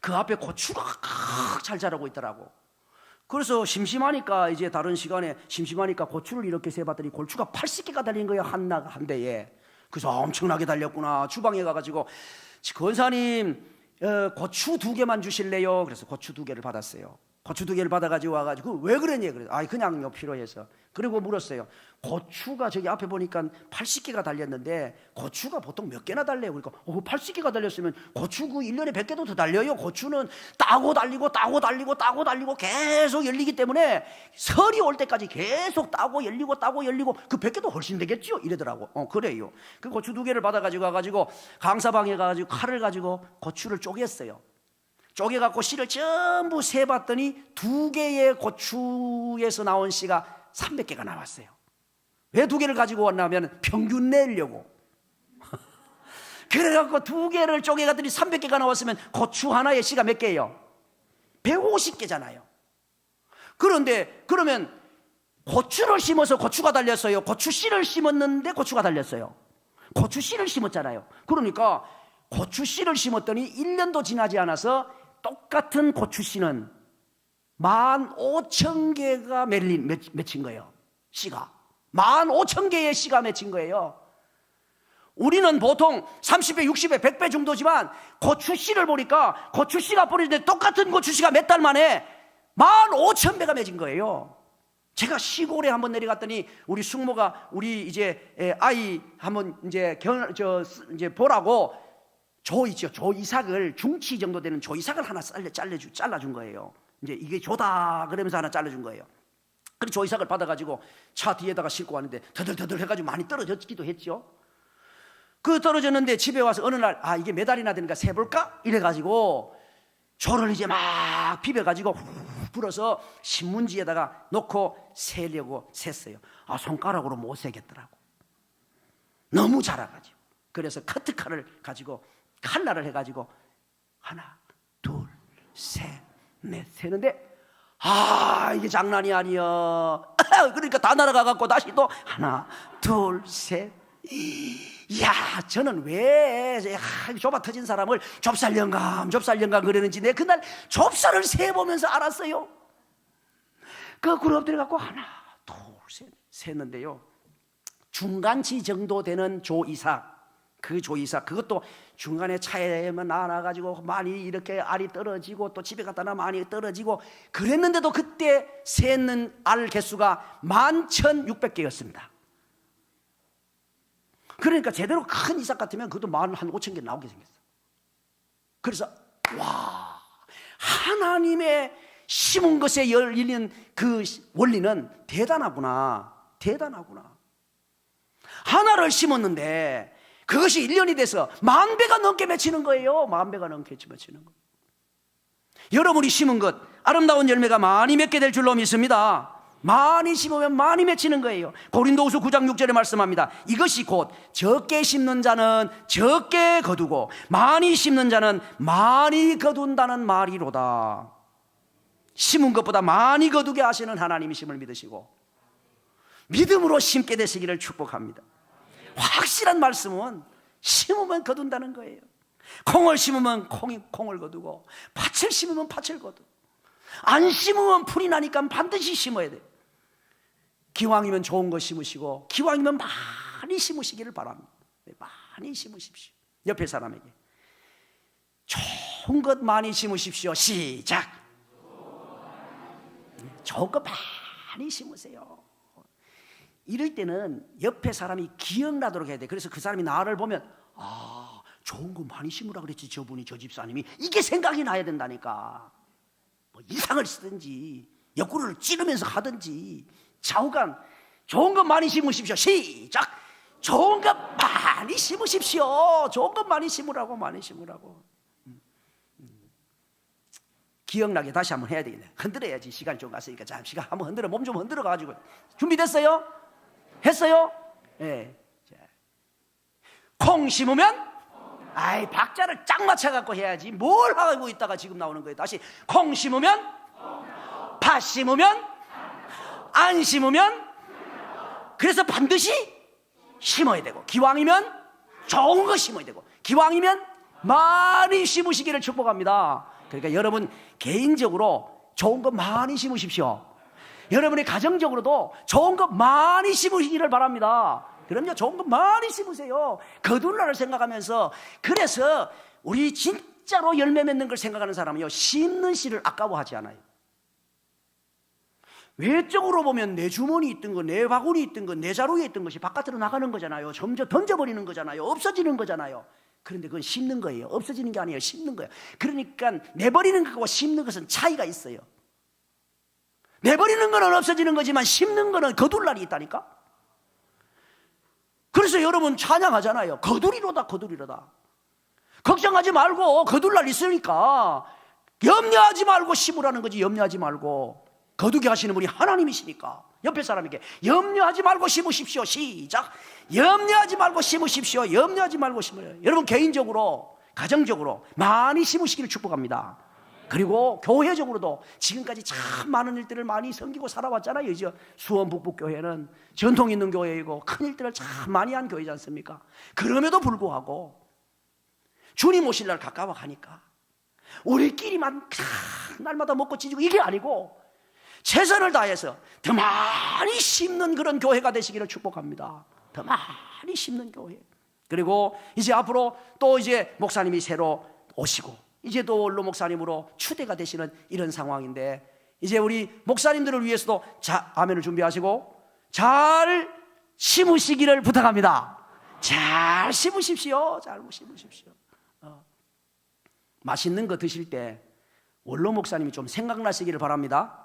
그 앞에 고추가 잘 자라고 있더라고. 그래서 심심하니까 이제 다른 시간에 심심하니까 고추를 이렇게 세봤더니 고추가 80개가 달린 거예요. 한 대에. 그래서 엄청나게 달렸구나. 주방에 가가지고 권사님 고추 2개만 주실래요? 그래서 고추 2개를 받았어요. 고추 2개를 받아가지고 와가지고 왜 그랬냐? 그래서 그냥요 필요해서. 그리고 물었어요. 고추가 저기 앞에 보니까 80개가 달렸는데 고추가 보통 몇 개나 달래요? 그러니까 80개가 달렸으면 고추 1년에 100개도 더 달려요. 고추는 따고 달리고 계속 열리기 때문에 설이 올 때까지 계속 따고 열리고 그 100개도 훨씬 되겠죠? 이러더라고. 그래요. 그 고추 2개를 받아가지고 와가지고 강사방에 가가지고 칼을 가지고 고추를 쪼갰어요. 쪼개갖고 씨를 전부 세봤더니 2개의 고추에서 나온 씨가 300개가 나왔어요. 왜 2개를 가지고 왔냐면 평균 내려고. 그래갖고 2개를 쪼개갔더니 300개가 나왔으면 고추 하나의 씨가 몇 개예요? 150개잖아요. 그런데 그러면 고추를 심어서 고추가 달렸어요? 고추 씨를 심었는데 고추가 달렸어요? 고추 씨를 심었잖아요. 그러니까 고추 씨를 심었더니 1년도 지나지 않아서 똑같은 고추 씨는 15,000개가 맺힌 거예요. 씨가 15,000개의 씨가 맺힌 거예요. 우리는 보통 30배, 60배, 100배 정도지만 고추 씨를 보니까 고추 씨가 뿌리는데 똑같은 고추 씨가 몇 달 만에 15,000배가 맺은 거예요. 제가 시골에 한번 내려갔더니 우리 숙모가 우리 이제 아이 한번 이제 보라고 조이삭을 중치 정도 되는 조이삭을 하나 잘라준 거예요. 이제 이게 조다 그러면서 하나 잘라준 거예요. 그래서 조이삭을 받아가지고 차 뒤에다가 싣고 왔는데 더덜더덜 해가지고 많이 떨어졌기도 했죠. 그 떨어졌는데 집에 와서 어느 날 이게 몇 알이나 되는가 세볼까? 이래가지고 조를 이제 막 비벼가지고 후 불어서 신문지에다가 놓고 세려고 셌어요. 손가락으로 못 세겠더라고. 너무 자라가지고. 그래서 커트칼을 가지고 칼날을 해가지고 하나, 둘, 셋, 넷 세는데 이게 장난이 아니야. 그러니까 다 날아가갖고 다시 또 하나, 둘, 셋. 이야, 저는 왜 좁아 터진 사람을 좁쌀 영감 그러는지 내 그날 좁쌀을 세보면서 알았어요. 거꾸로 엎드려갖고 하나, 둘, 셋 셌는데요, 중간치 정도 되는 조이삭, 그것도 중간에 차에만 나눠가지고 많이 이렇게 알이 떨어지고 또 집에 갖다 놔 많이 떨어지고 그랬는데도 그때 세는 알 개수가 11,600개였습니다. 그러니까 제대로 큰 이삭 같으면 그것도 한 5,000개 나오게 생겼어. 그래서 하나님의 심은 것에 열리는 그 원리는 대단하구나. 하나를 심었는데 그것이 1년이 돼서 10,000배가 넘게 맺히는 거예요. 10,000배가 넘게 맺히는 거예요. 여러분이 심은 것 아름다운 열매가 많이 맺게 될 줄로 믿습니다. 많이 심으면 많이 맺히는 거예요. 고린도후서 9장 6절에 말씀합니다. 이것이 곧 적게 심는 자는 적게 거두고 많이 심는 자는 많이 거둔다는 말이로다. 심은 것보다 많이 거두게 하시는 하나님이심을 믿으시고 믿음으로 심게 되시기를 축복합니다. 확실한 말씀은 심으면 거둔다는 거예요. 콩을 심으면 콩을 거두고 팥을 심으면 팥을 거두. 안 심으면 풀이 나니까 반드시 심어야 돼요. 기왕이면 좋은 거 심으시고 기왕이면 많이 심으시기를 바랍니다. 많이 심으십시오. 옆에 사람에게 좋은 것 많이 심으십시오. 시작. 좋은 것 많이 심으세요. 이럴 때는 옆에 사람이 기억나도록 해야 돼. 그래서 그 사람이 나를 보면 아, 좋은 거 많이 심으라 그랬지 저분이, 저 집사님이. 이게 생각이 나야 된다니까. 뭐 이상을 쓰든지 옆구리를 찌르면서 하든지 좌우간 좋은 것 많이 심으십시오. 시작. 좋은 것 많이 심으십시오. 좋은 것 많이 심으라고, 많이 심으라고. 기억나게 다시 한번 해야 되겠네. 흔들어야지. 시간이 좀 갔으니까 잠시간 한번 흔들어. 몸 좀 흔들어 가지고. 준비됐어요? 했어요? 예. 네. 콩 심으면 아이, 박자를 짝 맞춰 갖고 해야지. 뭘 하고 있다가 지금 나오는 거예요. 다시. 콩 심으면 팥 심으면 안 심으면. 그래서 반드시 심어야 되고 기왕이면 좋은 거 심어야 되고 기왕이면 많이 심으시기를 축복합니다. 그러니까 여러분 개인적으로 좋은 거 많이 심으십시오. 여러분의 가정적으로도 좋은 거 많이 심으시기를 바랍니다. 그럼요, 좋은 거 많이 심으세요. 거둘 날을 생각하면서. 그래서 우리 진짜로 열매 맺는 걸 생각하는 사람은요, 심는 씨를 아까워하지 않아요. 외적으로 보면 내 주머니 있던 거, 내 바구니 있던 거, 내 자루에 있던 것이 바깥으로 나가는 거잖아요. 점점 던져버리는 거잖아요. 없어지는 거잖아요. 그런데 그건 심는 거예요. 없어지는 게 아니에요. 심는 거예요. 그러니까 내버리는 것과 심는 것은 차이가 있어요. 내버리는 거는 없어지는 거지만 심는 거는 거둘 날이 있다니까. 그래서 여러분 찬양하잖아요. 거두리로다, 거두리로다. 걱정하지 말고 거둘 날 있으니까 염려하지 말고 심으라는 거지. 염려하지 말고. 거두게 하시는 분이 하나님이시니까. 옆에 사람에게 염려하지 말고 심으십시오. 시작. 염려하지 말고 심으십시오. 염려하지 말고 심어요. 여러분 개인적으로, 가정적으로 많이 심으시기를 축복합니다. 그리고 교회적으로도 지금까지 참 많은 일들을 많이 섬기고 살아왔잖아요. 이제 수원 북북교회는 전통 있는 교회이고 큰 일들을 참 많이 한 교회지 않습니까? 그럼에도 불구하고 주님 오실 날 가까워 가니까 우리끼리만 날마다 먹고 찌지고 이게 아니고 최선을 다해서 더 많이 심는 그런 교회가 되시기를 축복합니다. 더 많이 심는 교회. 그리고 이제 앞으로 또 이제 목사님이 새로 오시고 이제 또 원로 목사님으로 추대가 되시는 이런 상황인데, 이제 우리 목사님들을 위해서도 아멘을 준비하시고 잘 심으시기를 부탁합니다. 잘 심으십시오. 잘 심으십시오. 맛있는 거 드실 때 원로 목사님이 좀 생각나시기를 바랍니다.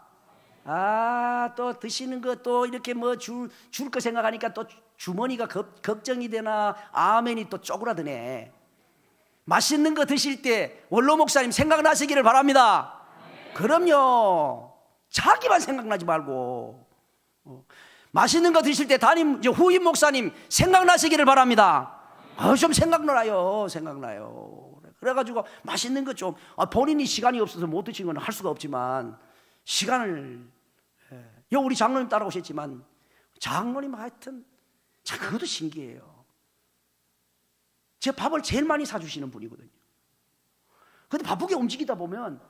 아, 또 드시는 거 또 이렇게 뭐 줄 거 생각하니까 또 주머니가 걱정이 되나 아멘이 또 쪼그라드네. 맛있는 거 드실 때 원로 목사님 생각나시기를 바랍니다. 그럼요. 자기만 생각나지 말고. 맛있는 거 드실 때 담임 후임 목사님 생각나시기를 바랍니다. 좀 생각나요. 생각나요. 그래가지고 맛있는 거 좀 본인이 시간이 없어서 못 드신 건 할 수가 없지만 시간을 우리 장로님 따라오셨지만 장로님 하여튼 참 그것도 신기해요. 제 밥을 제일 많이 사주시는 분이거든요. 그런데 바쁘게 움직이다 보면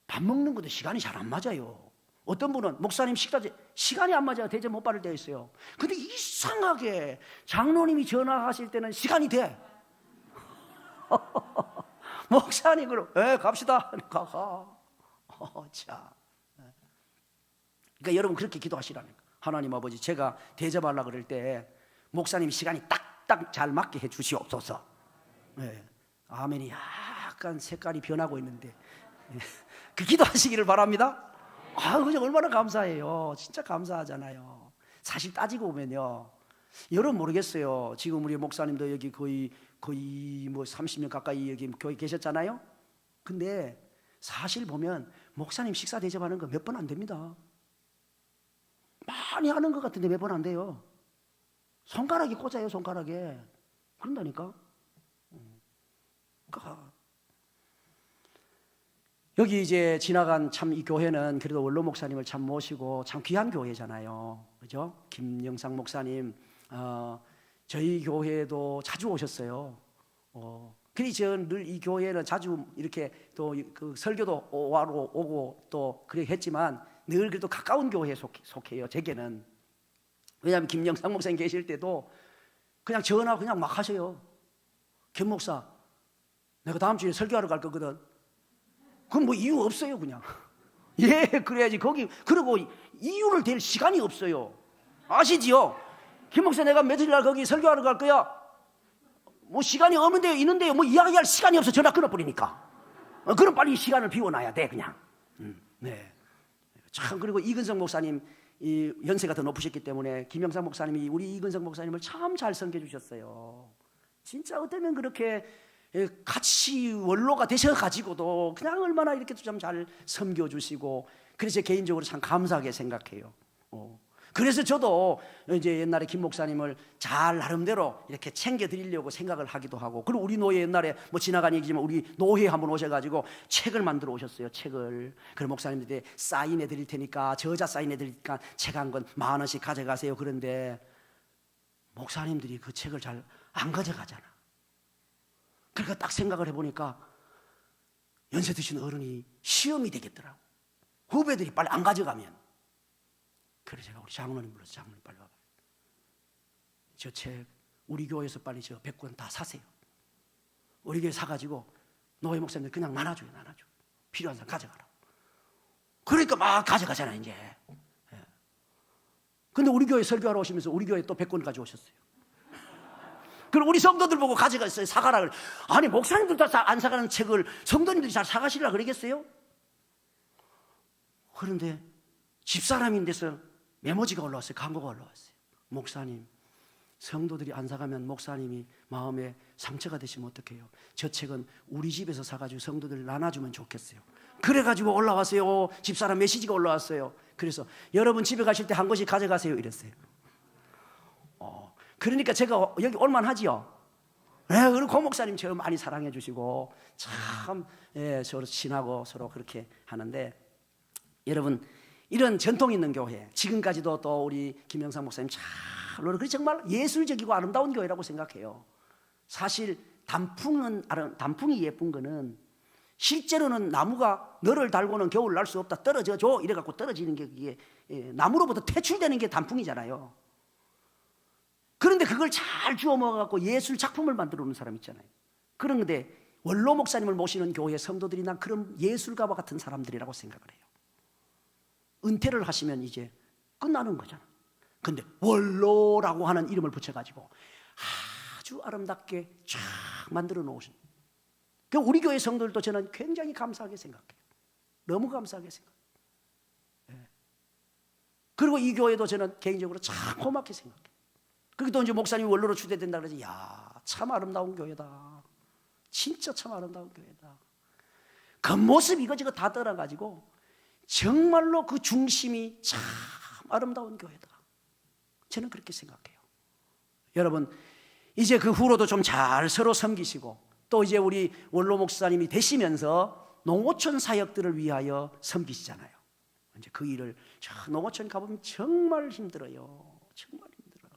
밥 먹는 것도 시간이 잘 안 맞아요. 어떤 분은 목사님 식사 시간이 안 맞아요. 대접 못 받을 때 있어요. 근데 이상하게 장로님이 전화하실 때는 시간이 돼. 목사님 그럼 갑시다. 가. 자. 그러니까 여러분 그렇게 기도하시라니까. 하나님 아버지, 제가 대접하려고 그럴 때 목사님 시간이 딱 잘 맞게 해 주시옵소서. 네. 아멘이 약간 색깔이 변하고 있는데 그 기도하시기를 바랍니다. 그냥 얼마나 감사해요. 진짜 감사하잖아요. 사실 따지고 보면요, 여러분 모르겠어요. 지금 우리 목사님도 여기 거의 뭐 30년 가까이 여기 교회 계셨잖아요. 근데 사실 보면 목사님 식사 대접하는 거 몇 번 안 됩니다. 많이 하는 것 같은데 매번 안 돼요. 손가락이 꽂아요, 손가락에. 그런다니까. 그러니까 여기 이제 지나간 참 이 교회는 그래도 원로 목사님을 참 모시고 참 귀한 교회잖아요. 그죠? 김영상 목사님, 저희 교회도 자주 오셨어요. 그래서 저는 늘 이 교회는 자주 이렇게 또 그 설교도 오고 또 그래 했지만 늘 그래도 가까운 교회에 속해요, 제게는. 왜냐하면 김영상 목사님 계실 때도 그냥 전화 그냥 막 하셔요. 김 목사, 내가 다음 주에 설교하러 갈 거거든. 그럼 뭐 이유 없어요, 그냥. 예, 그래야지. 거기, 그리고 이유를 댈 시간이 없어요. 아시지요? 김 목사, 내가 며칠 날 거기 설교하러 갈 거야. 뭐 시간이 없는데요, 있는데요. 뭐 이야기할 시간이 없어. 전화 끊어버리니까. 그럼 빨리 시간을 비워놔야 돼, 그냥. 네. 참, 그리고 이근성 목사님, 이 연세가 더 높으셨기 때문에 김영상 목사님이 우리 이근성 목사님을 참 잘 섬겨주셨어요. 진짜 어쩌면 그렇게 같이 원로가 되셔가지고도 그냥 얼마나 이렇게 좀 잘 섬겨주시고, 그래서 개인적으로 참 감사하게 생각해요. 그래서 저도 이제 옛날에 김 목사님을 잘 나름대로 이렇게 챙겨드리려고 생각을 하기도 하고, 그리고 우리 노예 옛날에 뭐 지나간 얘기지만 우리 노회 한번 오셔가지고 책을 만들어 오셨어요. 책을. 그래 목사님들이 사인해 드릴 테니까, 저자 사인해 드리니까 책 한 권 10,000원씩 가져가세요. 그런데 목사님들이 그 책을 잘 안 가져가잖아. 그러니까 딱 생각을 해보니까 연세 드신 어른이 시험이 되겠더라고. 후배들이 빨리 안 가져가면. 그래서 제가 우리 장로님 불러서, 장로님 빨리 와봐요. 저 책 우리 교회에서 빨리 저 100권 다 사세요. 우리 교회 사가지고 노회 목사님들 그냥 나눠줘요. 필요한 사람 가져가라고. 그러니까 막 가져가잖아요, 이제. 근데 우리 교회 설교하러 오시면서 우리 교회 또 100권 가져오셨어요. 그럼 우리 성도들 보고 가져갔어요. 사가라. 아니 목사님들 다 안 사가는 책을 성도님들이 잘 사가시려고 그러겠어요? 그런데 집사람인데서 메모지가 올라왔어요. 광고가 올라왔어요. 목사님, 성도들이 안 사가면 목사님이 마음에 상처가 되시면 어떡해요? 저 책은 우리 집에서 사가지고 성도들 나눠주면 좋겠어요. 그래가지고 올라왔어요. 집사람 메시지가 올라왔어요. 그래서 여러분 집에 가실 때 한 권씩 가져가세요 이랬어요. 그러니까 제가 여기 올만하지요. 네, 그리고 고 목사님 저 많이 사랑해 주시고 참 서로 친하고 서로 그렇게 하는데, 여러분 이런 전통 있는 교회, 지금까지도 또 우리 김영상 목사님 잘 노래, 정말 예술적이고 아름다운 교회라고 생각해요. 사실 단풍이 예쁜 거는 실제로는 나무가 너를 달고는 겨울 날 수 없다, 떨어져 줘 이래갖고 떨어지는 게 그게 나무로부터 퇴출되는 게 단풍이잖아요. 그런데 그걸 잘 주워 먹어갖고 예술 작품을 만들어 놓는 사람 있잖아요. 그런데 원로 목사님을 모시는 교회 성도들이 난 그런 예술가와 같은 사람들이라고 생각을 해요. 은퇴를 하시면 이제 끝나는 거잖아. 근데 원로라고 하는 이름을 붙여가지고 아주 아름답게 쫙 만들어 놓으신, 우리 교회 성도들도 저는 굉장히 감사하게 생각해요. 너무 감사하게 생각해요. 그리고 이 교회도 저는 개인적으로 참 고맙게 생각해요. 그게 또 이제 목사님이 원로로 추대된다 그러지, 야, 참 아름다운 교회다. 진짜 참 아름다운 교회다. 겉모습 이거저거 다 떠나가지고 정말로 그 중심이 참 아름다운 교회다. 저는 그렇게 생각해요. 여러분, 이제 그 후로도 좀 잘 서로 섬기시고, 또 이제 우리 원로 목사님이 되시면서 농어촌 사역들을 위하여 섬기시잖아요. 이제 그 일을, 농어촌 가보면 정말 힘들어요. 정말 힘들어요.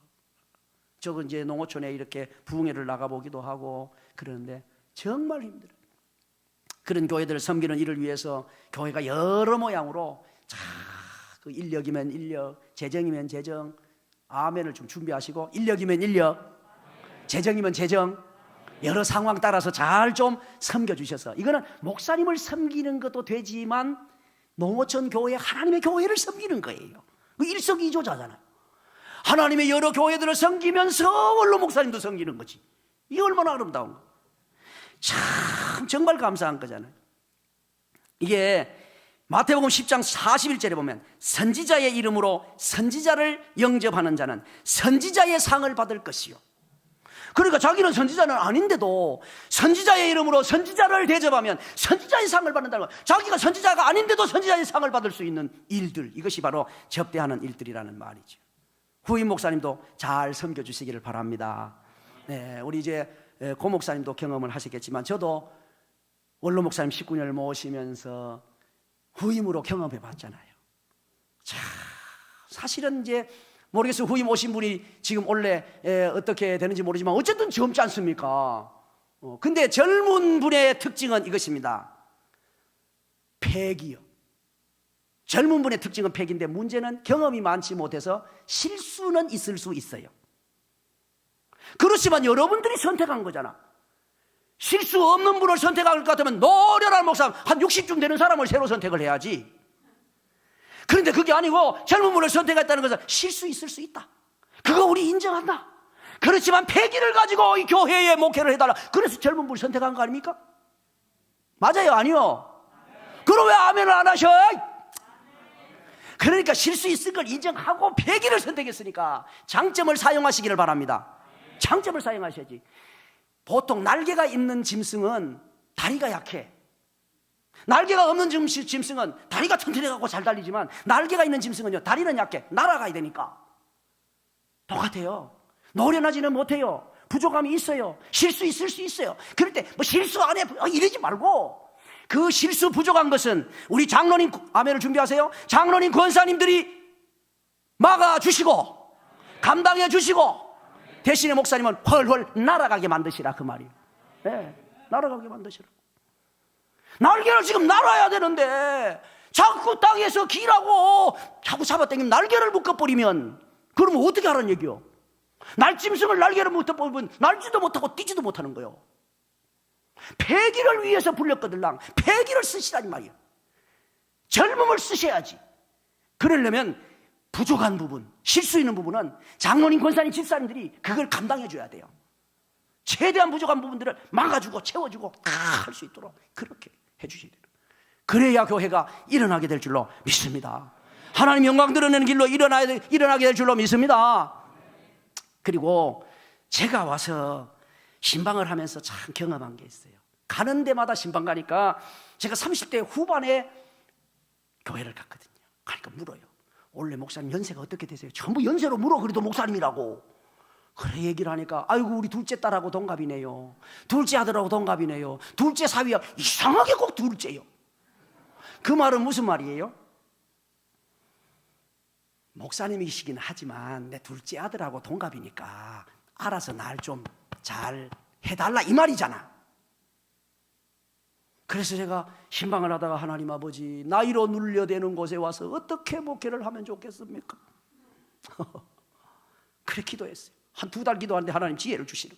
저거 이제 농어촌에 이렇게 부흥회를 나가보기도 하고 그러는데 정말 힘들어요. 그런 교회들을 섬기는 일을 위해서 교회가 여러 모양으로 그 인력이면 인력, 재정이면 재정, 아멘을 좀 준비하시고, 인력이면 인력, 재정이면 재정, 여러 상황 따라서 잘 좀 섬겨주셔서, 이거는 목사님을 섬기는 것도 되지만 농어촌 교회, 하나님의 교회를 섬기는 거예요. 그 일석이조자잖아요. 하나님의 여러 교회들을 섬기면서 원로 목사님도 섬기는 거지. 이게 얼마나 아름다운 거. 참 정말 감사한 거잖아요. 이게 마태복음 10장 41절에 보면 선지자의 이름으로 선지자를 영접하는 자는 선지자의 상을 받을 것이요, 그러니까 자기는 선지자는 아닌데도 선지자의 이름으로 선지자를 대접하면 선지자의 상을 받는다는 거. 자기가 선지자가 아닌데도 선지자의 상을 받을 수 있는 일들, 이것이 바로 접대하는 일들이라는 말이죠. 후임 목사님도 잘 섬겨주시기를 바랍니다. 네, 우리 이제 고 목사님도 경험을 하시겠지만 저도 원로 목사님 19년을 모시면서 후임으로 경험해 봤잖아요. 자, 사실은 이제 모르겠어요. 후임 오신 분이 지금 원래 어떻게 되는지 모르지만 어쨌든 젊지 않습니까? 근데 젊은 분의 특징은 이것입니다. 패기요. 젊은 분의 특징은 패기인데 문제는 경험이 많지 못해서 실수는 있을 수 있어요. 그렇지만 여러분들이 선택한 거잖아. 실수 없는 분을 선택할 것 같으면 노련한 목사 한 60쯤 되는 사람을 새로 선택을 해야지. 그런데 그게 아니고 젊은 분을 선택했다는 것은 실수 있을 수 있다. 그거 우리 인정한다. 그렇지만 패기를 가지고 이 교회에 목회를 해달라. 그래서 젊은 분을 선택한 거 아닙니까? 맞아요? 아니요? 그럼 왜 아멘을 안 하셔? 그러니까 실수 있을 걸 인정하고 패기를 선택했으니까 장점을 사용하시기를 바랍니다. 장점을 사용하셔야지. 보통 날개가 있는 짐승은 다리가 약해. 날개가 없는 짐승은 다리가 튼튼해갖고 잘 달리지만 날개가 있는 짐승은요, 다리는 약해. 날아가야 되니까. 똑같아요. 노련하지는 못해요. 부족함이 있어요. 실수 있을 수 있어요. 그럴 때 뭐 실수 안 해 이러지 말고, 그 실수 부족한 것은 우리 장로님, 아멘을 준비하세요. 장로님 권사님들이 막아주시고 감당해 주시고 대신에 목사님은 훨훨 날아가게 만드시라, 그 말이에요. 네, 날아가게 만드시라. 날개를 지금 날아야 되는데 자꾸 땅에서 기라고 자꾸 잡아당기면 날개를 묶어버리면 그러면 어떻게 하라는 얘기요? 날짐승을 날개를 묶어버리면 날지도 못하고 뛰지도 못하는 거예요. 패기를 위해서 불렸거들랑 패기를 쓰시라니 말이에요. 젊음을 쓰셔야지. 그러려면 부족한 부분, 실수 있는 부분은 장로님, 권사님, 집사님들이 그걸 감당해 줘야 돼요. 최대한 부족한 부분들을 막아주고 채워주고 다 할 수 있도록 그렇게 해주셔야 돼요. 그래야 교회가 일어나게 될 줄로 믿습니다. 하나님 영광 드러내는 길로 일어나게 될 줄로 믿습니다. 그리고 제가 와서 신방을 하면서 참 경험한 게 있어요. 가는 데마다 신방 가니까 제가 30대 후반에 교회를 갔거든요. 가니까 물어요. 원래 목사님 연세가 어떻게 되세요? 전부 연세로 물어. 그래도 목사님이라고. 그래 얘기를 하니까 아이고 우리 둘째 딸하고 동갑이네요. 둘째 아들하고 동갑이네요. 둘째 사위야. 이상하게 꼭 둘째요. 그 말은 무슨 말이에요? 목사님이시긴 하지만 내 둘째 아들하고 동갑이니까 알아서 날 좀 잘 해달라 이 말이잖아. 그래서 제가 신방을 하다가 하나님 아버지, 나이로 눌려대는 곳에 와서 어떻게 목회를 하면 좋겠습니까? 그래 기도했어요. 한 2달 기도하는데 하나님 지혜를 주시는.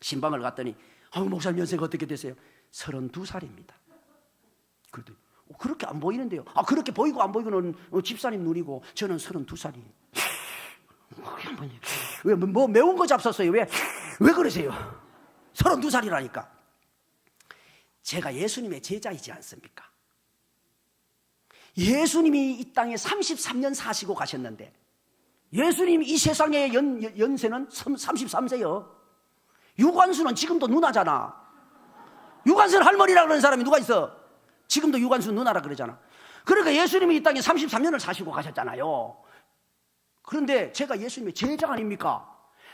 신방을 갔더니 목사님 연세가 어떻게 되세요? 32살입니다. 그랬더니 그렇게 안 보이는데요. 그렇게 보이고 안 보이고는 집사님 눈이고 저는 32살이에요. 왜 뭐 매운 거 잡섰어요? 왜 그러세요? 32살이라니까. 제가 예수님의 제자이지 않습니까? 예수님이 이 땅에 33년 사시고 가셨는데 예수님 이 세상의 연세는 33세요. 유관수는 지금도 누나잖아. 유관수는 할머니라 그러는 사람이 누가 있어? 지금도 유관수 누나라 그러잖아. 그러니까 예수님이 이 땅에 33년을 사시고 가셨잖아요. 그런데 제가 예수님의 제자 아닙니까?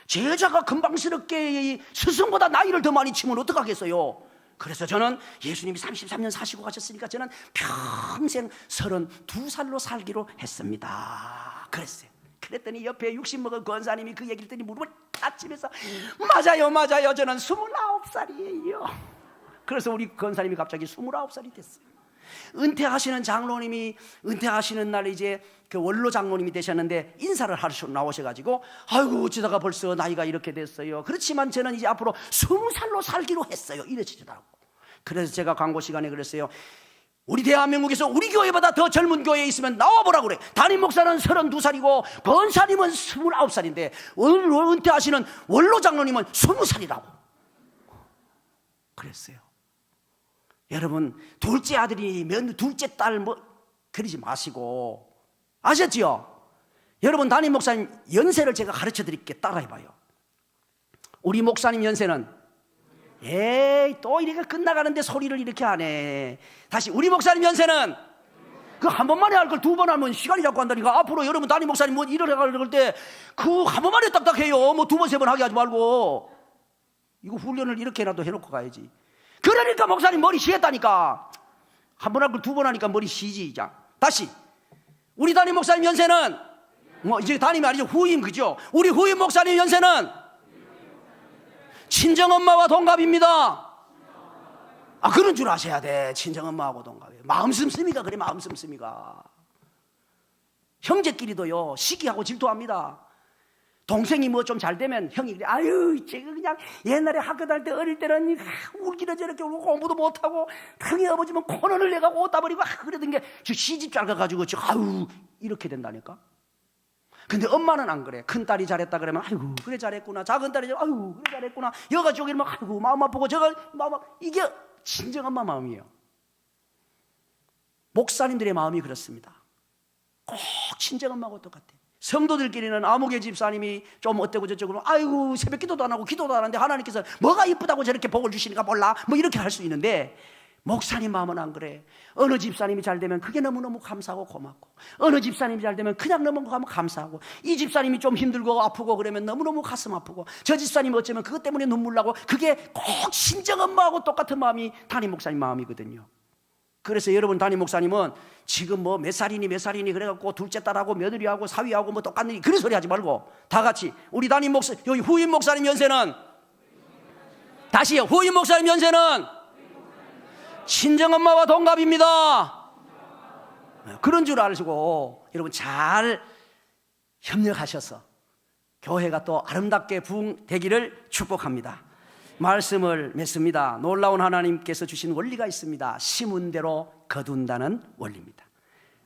제자가 금방스럽게 스승보다 나이를 더 많이 치면 어떡하겠어요? 그래서 저는 예수님이 33년 사시고 가셨으니까 저는 평생 32살로 살기로 했습니다. 그랬어요. 그랬더니 옆에 60 먹은 권사님이 그 얘기를 듣더니 무릎을 탁 치면서 맞아요 저는 29살이에요. 그래서 우리 권사님이 갑자기 29살이 됐어요. 은퇴하시는 장로님이 은퇴하시는 날 이제 그 원로 장로님이 되셨는데 인사를 하러 나오셔가지고 아이고 어쩌다가 벌써 나이가 이렇게 됐어요. 그렇지만 저는 이제 앞으로 20살로 살기로 했어요. 이러시더라고. 그래서 제가 광고 시간에 그랬어요. 우리 대한민국에서 우리 교회보다 더 젊은 교회에 있으면 나와보라고 그래. 담임 목사는 32살이고 권사님은 29살인데 은퇴하시는 원로 장로님은 20살이라고 그랬어요. 여러분 둘째 아들이 둘째 딸 뭐 그러지 마시고 아셨지요? 여러분 담임 목사님 연세를 제가 가르쳐 드릴게 따라해봐요. 우리 목사님 연세는 에이 또 이렇게 끝나가는데 소리를 이렇게 하네. 다시 우리 목사님 연세는 그 한 번만에 할 걸 두 번 하면 시간이 자꾸 한다니까. 앞으로 여러분 담임 목사님 뭐 일을 해갈 때 그 한 번만에 딱딱해요. 뭐 두 번 세 번 하게 하지 말고 이거 훈련을 이렇게라도 해놓고 가야지. 그러니까 목사님 머리 쉬었다니까. 한 번 할 걸 두 번 하니까 머리 쉬지. 자, 다시 우리 담임 목사님 연세는 뭐 이제 담임이 아니죠, 후임. 그죠? 우리 후임 목사님 연세는 친정엄마와 동갑입니다. 아, 그런 줄 아셔야 돼. 친정엄마하고 동갑이에요. 마음 씀씀이가 그래. 마음 씀씀이가 형제끼리도요 시기하고 질투합니다. 동생이 뭐 좀 잘 되면 형이 그래, 아유 제가 그냥 옛날에 학교 다닐 때 어릴 때는 울기는 저렇게 울고 공부도 못하고 형이 아버지면 코너를 내가고 옷 따버리고 그러던 게 저 시집 잘 가가지고 저 아유 이렇게 된다니까. 근데 엄마는 안 그래. 큰 딸이 잘했다 그러면 아이고 그래 잘했구나. 작은 딸이 아이고 그래 잘했구나. 여가 쪽이 막 아이고 마음 아프고 저가 마음 이게 친정엄마 마음이에요. 목사님들의 마음이 그렇습니다. 꼭 친정엄마하고 똑같아. 성도들끼리는 아무개 집사님이 좀 어때고 저쩌고 그러면 아이고 새벽 기도도 안 하고 기도도 안 하는데 하나님께서 뭐가 이쁘다고 저렇게 복을 주시니까 몰라 뭐 이렇게 할 수 있는데 목사님 마음은 안 그래. 어느 집사님이 잘 되면 그게 너무너무 감사하고 고맙고 어느 집사님이 잘 되면 그냥 너무 감사하고 이 집사님이 좀 힘들고 아프고 그러면 너무너무 가슴 아프고 저 집사님 어쩌면 그것 때문에 눈물 나고 그게 꼭 친정엄마하고 똑같은 마음이 담임 목사님 마음이거든요. 그래서 여러분 담임 목사님은 지금 뭐 몇 살이니 그래갖고 둘째 딸하고 며느리하고 사위하고 뭐 똑같니 그런 소리 하지 말고 다 같이 우리 담임 목사 여기 후임 목사님 연세는 다시요 후임 목사님 연세는 친정엄마와 동갑입니다. 그런 줄 아시고 여러분 잘 협력하셔서 교회가 또 아름답게 부흥되기를 축복합니다. 말씀을 맺습니다. 놀라운 하나님께서 주신 원리가 있습니다. 심은 대로 거둔다는 원리입니다.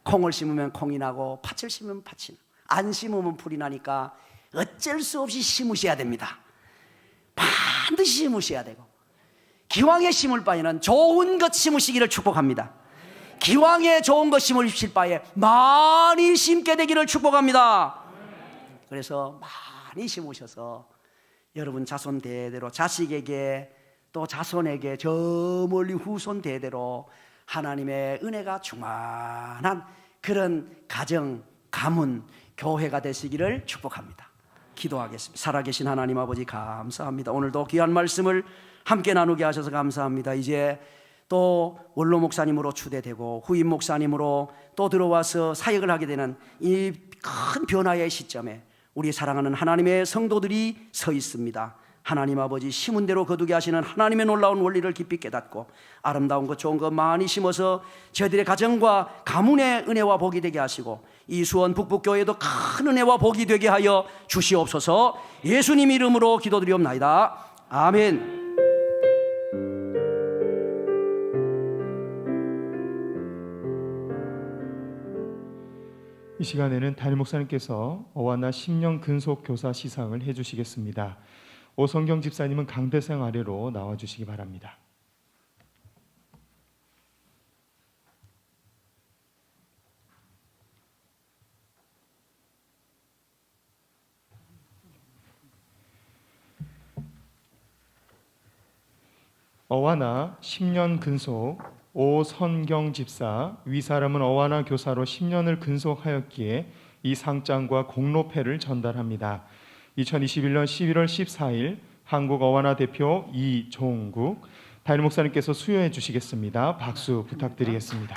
콩을 심으면 콩이 나고 팥을 심으면 팥이 나고 안 심으면 풀이 나니까 어쩔 수 없이 심으셔야 됩니다. 반드시 심으셔야 되고 기왕에 심을 바에는 좋은 것 심으시기를 축복합니다. 기왕에 좋은 것 심으실 바에 많이 심게 되기를 축복합니다. 그래서 많이 심으셔서 여러분 자손 대대로 자식에게 또 자손에게 저 멀리 후손 대대로 하나님의 은혜가 충만한 그런 가정, 가문, 교회가 되시기를 축복합니다. 기도하겠습니다. 살아계신 하나님 아버지 감사합니다. 오늘도 귀한 말씀을 함께 나누게 하셔서 감사합니다. 이제 또 원로 목사님으로 추대되고 후임 목사님으로 또 들어와서 사역을 하게 되는 이 큰 변화의 시점에 우리 사랑하는 하나님의 성도들이 서 있습니다. 하나님 아버지 심은 대로 거두게 하시는 하나님의 놀라운 원리를 깊이 깨닫고 아름다운 것 좋은 것 많이 심어서 저희들의 가정과 가문의 은혜와 복이 되게 하시고 이 수원 북북교회도 큰 은혜와 복이 되게 하여 주시옵소서. 예수님 이름으로 기도드리옵나이다. 아멘. 이 시간에는 담임 목사님께서 어와나 10년 근속 교사 시상을 해주시겠습니다. 오성경 집사님은 강대상 아래로 나와주시기 바랍니다. 어와나 10년 근속 오선경 집사, 위사람은 어와나 교사로 10년을 근속하였기에 이 상장과 공로패를 전달합니다. 2021년 11월 14일 한국 어와나 대표 이종국 담임 목사님께서 수여해 주시겠습니다. 박수 부탁드리겠습니다.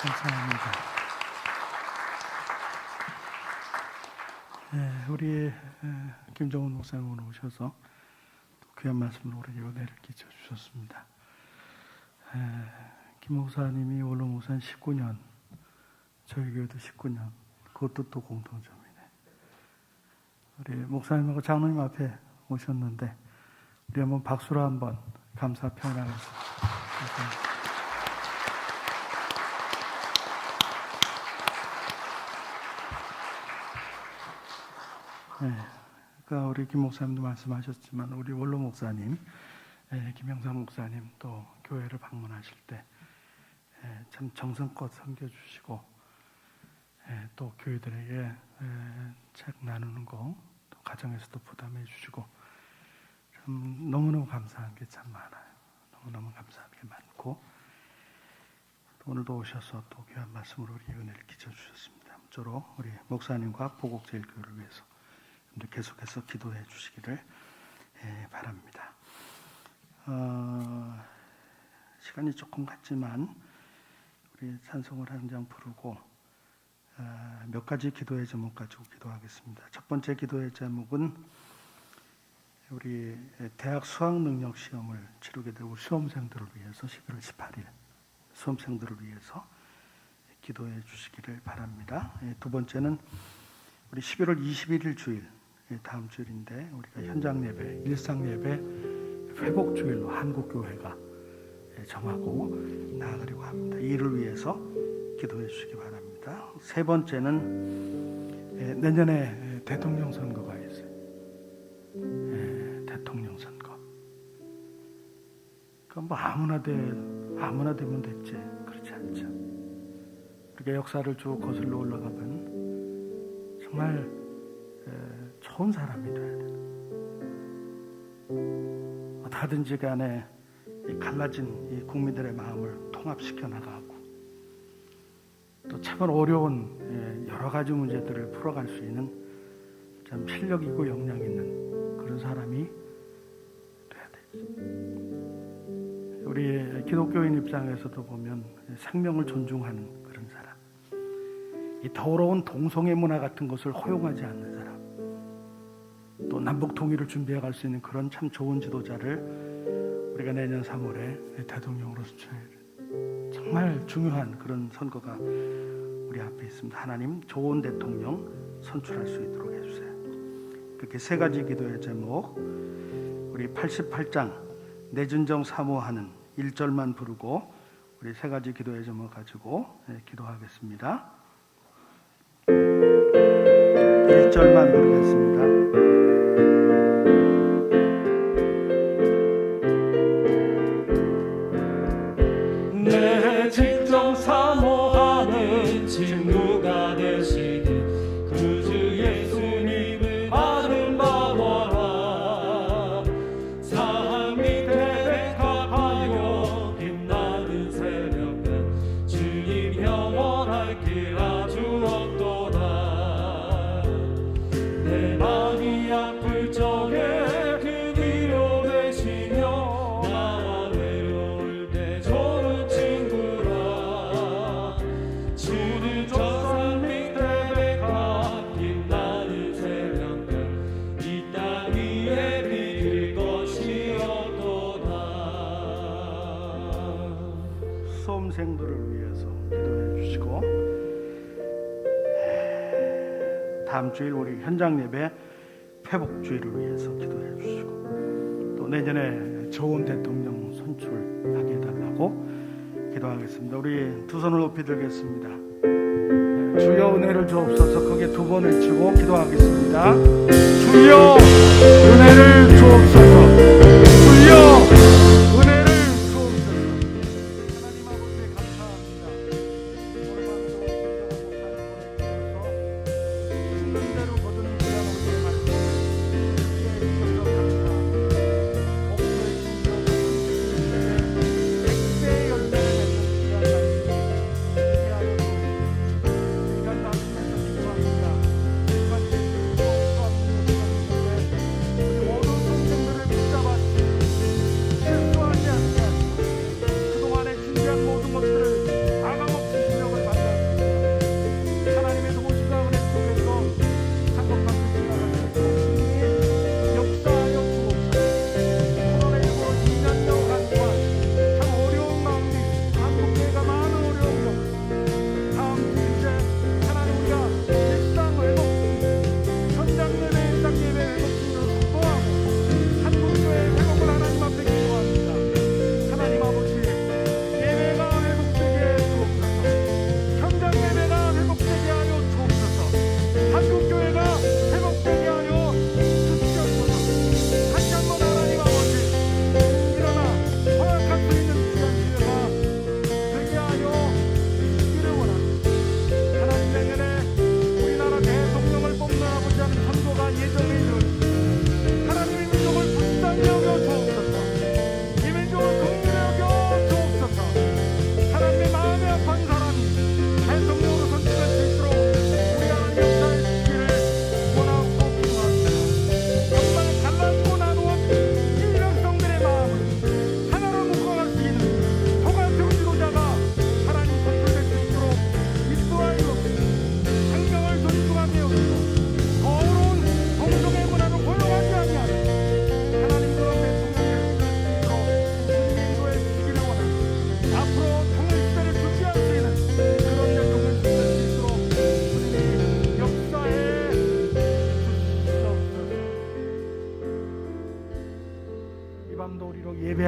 감사합니다. 우리 김정훈 목사님 오늘 오셔서 귀한 말씀을 우리 은혜를 끼쳐 주셨습니다. 김 목사님이 원로 목사님 19년, 저희 교회도 19년, 그것도 또 공통점이네. 우리 목사님하고 장로님 앞에 오셨는데 우리 한번 박수로 한번 감사 표현하겠습니다. 아까 우리 김 목사님도 말씀하셨지만 우리 원로 목사님, 김영삼 목사님 또 교회를 방문하실 때 참 정성껏 섬겨주시고 또 교회들에게 책 나누는 거 또 가정에서도 부담해 주시고 참 너무너무 감사한 게 참 많아요. 너무너무 감사한 게 많고 오늘도 오셔서 또 귀한 말씀으로 우리 은혜를 끼쳐주셨습니다. 아무쪼록 우리 목사님과 보국제일교회를 위해서 계속해서 기도해 주시기를 바랍니다. 시간이 조금 갔지만 우리 찬송을 한 장 부르고 몇 가지 기도의 제목 가지고 기도하겠습니다. 첫 번째 기도의 제목은 우리 대학 수학능력 시험을 치르게 되고 수험생들을 위해서 11월 18일 수험생들을 위해서 기도해 주시기를 바랍니다. 두 번째는 우리 11월 21일 주일 다음 주일인데 우리가 현장 예배, 일상 예배 회복 주일로 한국교회가 정하고 나아가려고 합니다. 이 일을 위해서 기도해 주시기 바랍니다. 세 번째는 내년에 대통령 선거가 있어요. 대통령 선거. 그러니까 뭐 아무나 되면 됐지. 그렇지 않죠. 우리가 역사를 쭉 거슬러 올라가면 정말 좋은 사람이 돼야 돼요. 어떻게든지 간에 갈라진 이 국민들의 마음을 통합시켜 나가고 또 참 어려운 여러 가지 문제들을 풀어갈 수 있는 참 실력 있고 역량 있는 그런 사람이 돼야 되죠. 우리 기독교인 입장에서도 보면 생명을 존중하는 그런 사람, 이 더러운 동성애 문화 같은 것을 허용하지 않는 사람, 또 남북 통일을 준비해 갈 수 있는 그런 참 좋은 지도자를 우리가 내년 3월에 대통령으로 선출해야 돼요. 정말 중요한 그런 선거가 우리 앞에 있습니다. 하나님 좋은 대통령 선출할 수 있도록 해주세요. 그렇게 세 가지 기도의 제목, 우리 88장 내진정 사모하는 1절만 부르고 우리 세 가지 기도의 제목 가지고 기도하겠습니다. 1절만 부르겠습니다. 내 진정 사모하는 친구가 되시니 그 주 예수님을 아름다워라. 산 밑에 백합하여 빛나는 새벽은 주님 영원할 길 아주 없도다. 내 마음이 아플 적에 그 위로 되시며 나와 외로울 때 좋은 친구라. 주는 저 산 밑에 백합 빛나는 새벽은 이 땅 위에 비길 것이 없도다. 수험생들을 위해서 기도해 주시고 다음 주일 우리 현장 예배 회복 주일을 위해서 기도해 주시고 또 내년에 좋은 대통령 선출하게 해달라고 기도하겠습니다. 우리 두 손을 높이 들겠습니다. 주여 은혜를 주옵소서. 거기에 두 번 외치고 기도하겠습니다. 주여 은혜를 주옵소서. 주여 은혜를 주옵소서. 하나님 아버지 감사합니다. 오랜만에 있는 대로 거듭 귀한 우리의 말씀 이해 주셔서 감사합니다. 목소리 백배의 열매를 맺는 귀한 말씀 이해하여 주옵소서. 시간 나누면서 기도합니다. 시간 예수로 수학을 시작했는데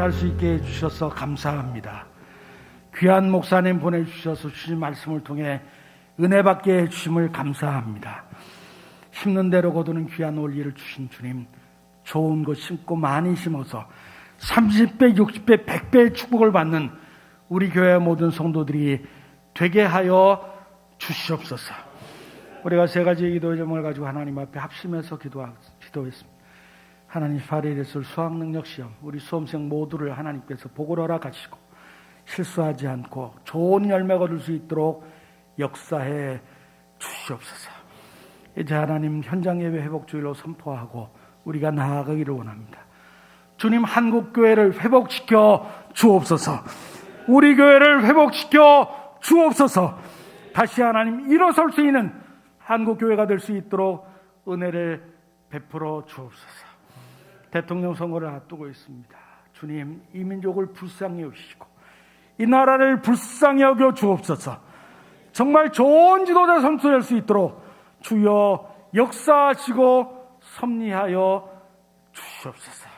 예배할 수 있게 해주셔서 감사합니다. 귀한 목사님 보내주셔서 주신 말씀을 통해 은혜 받게 해주심을 감사합니다. 심는 대로 거두는 귀한 원리를 주신 주님, 좋은 것 심고 많이 심어서 30배, 60배, 100배의 축복을 받는 우리 교회 모든 성도들이 되게 하여 주시옵소서. 우리가 세 가지의 기도의 제목을 가지고 하나님 앞에 합심해서 기도했습니다. 하나님, 8일에서 수학 능력 시험, 우리 수험생 모두를 하나님께서 복을 허락하시고 실수하지 않고 좋은 열매 거둘 수 있도록 역사해 주시옵소서. 이제 하나님, 현장 예배 회복주일로 선포하고 우리가 나아가기를 원합니다. 주님, 한국교회를 회복시켜 주옵소서. 우리 교회를 회복시켜 주옵소서. 다시 하나님, 일어설 수 있는 한국교회가 될 수 있도록 은혜를 베풀어 주옵소서. 대통령 선거를 앞두고 있습니다. 주님, 이 민족을 불쌍히 여기시고 이 나라를 불쌍히 여겨 주옵소서. 정말 좋은 지도자 선출할 수 있도록 주여 역사하시고 섭리하여 주시옵소서.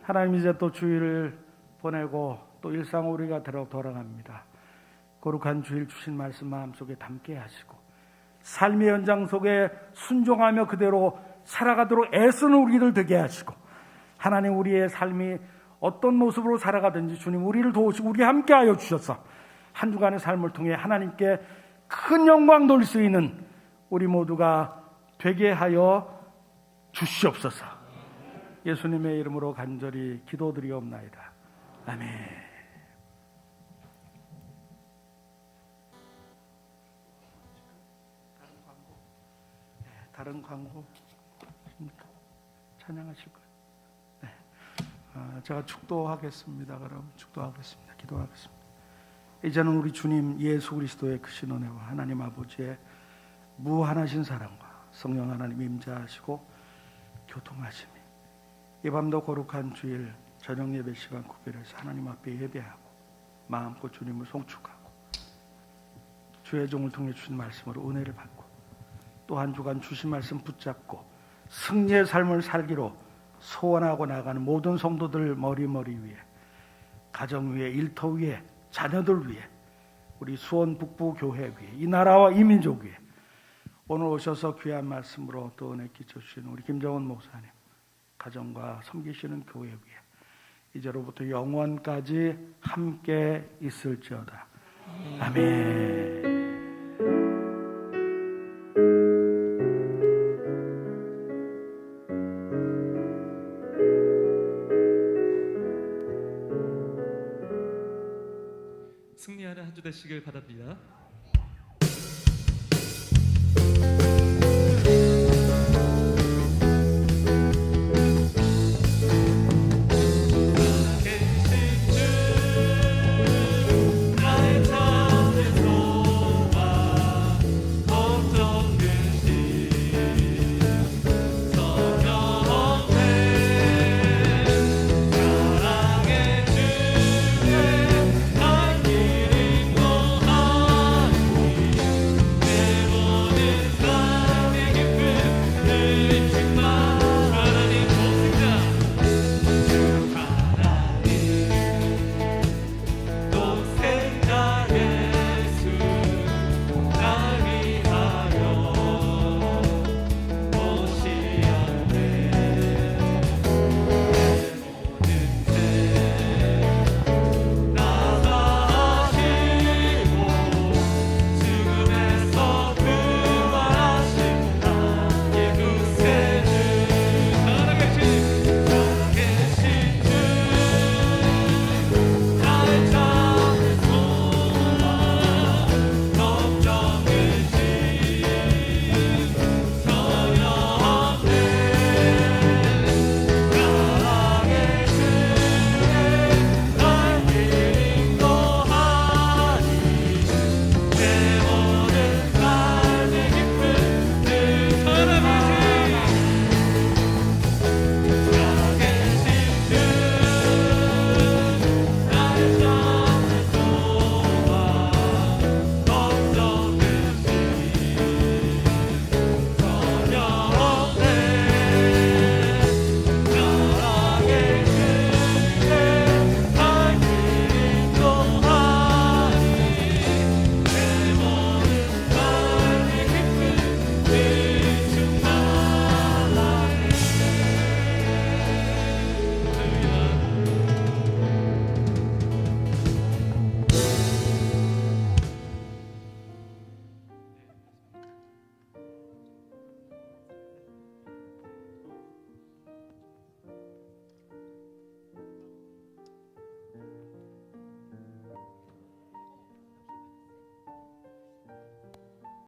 하나님, 이제 또 주일을 보내고 또 일상 우리가 돌아갑니다. 거룩한 주일 주신 말씀 마음속에 담게 하시고 삶의 현장 속에 순종하며 그대로 살아가도록 애쓰는 우리들 되게 하시고, 하나님, 우리의 삶이 어떤 모습으로 살아가든지 주님 우리를 도우시고 우리 함께 하여 주셔서 한 주간의 삶을 통해 하나님께 큰 영광 돌릴 수 있는 우리 모두가 되게 하여 주시옵소서. 예수님의 이름으로 간절히 기도드리옵나이다. 아멘. 다른 광고 찬양하실 거예요. 네. 제가 축도하겠습니다. 그럼 축도하겠습니다. 기도하겠습니다. 이제는 우리 주님 예수 그리스도의 크신 은혜와 하나님 아버지의 무한하신 사랑과 성령 하나님 임재하시고 교통하심이 이 밤도 거룩한 주일 저녁 예배 시간 구별해서 하나님 앞에 예배하고 마음껏 주님을 송축하고 주의 종을 통해 주신 말씀으로 은혜를 받고 또 한 주간 주신 말씀 붙잡고 승리의 삶을 살기로 소원하고 나가는 모든 성도들 머리 위에, 가정 위에, 일터 위에, 자녀들 위에, 우리 수원 북부 교회 위에, 이 나라와 이 민족 위에 오늘 오셔서 귀한 말씀으로 또 은혜 끼쳐주시는 우리 김정은 목사님 가정과 섬기시는 교회 위에 이제로부터 영원까지 함께 있을지어다. 아멘. 승리하는 한 주 되시길 바랍니다.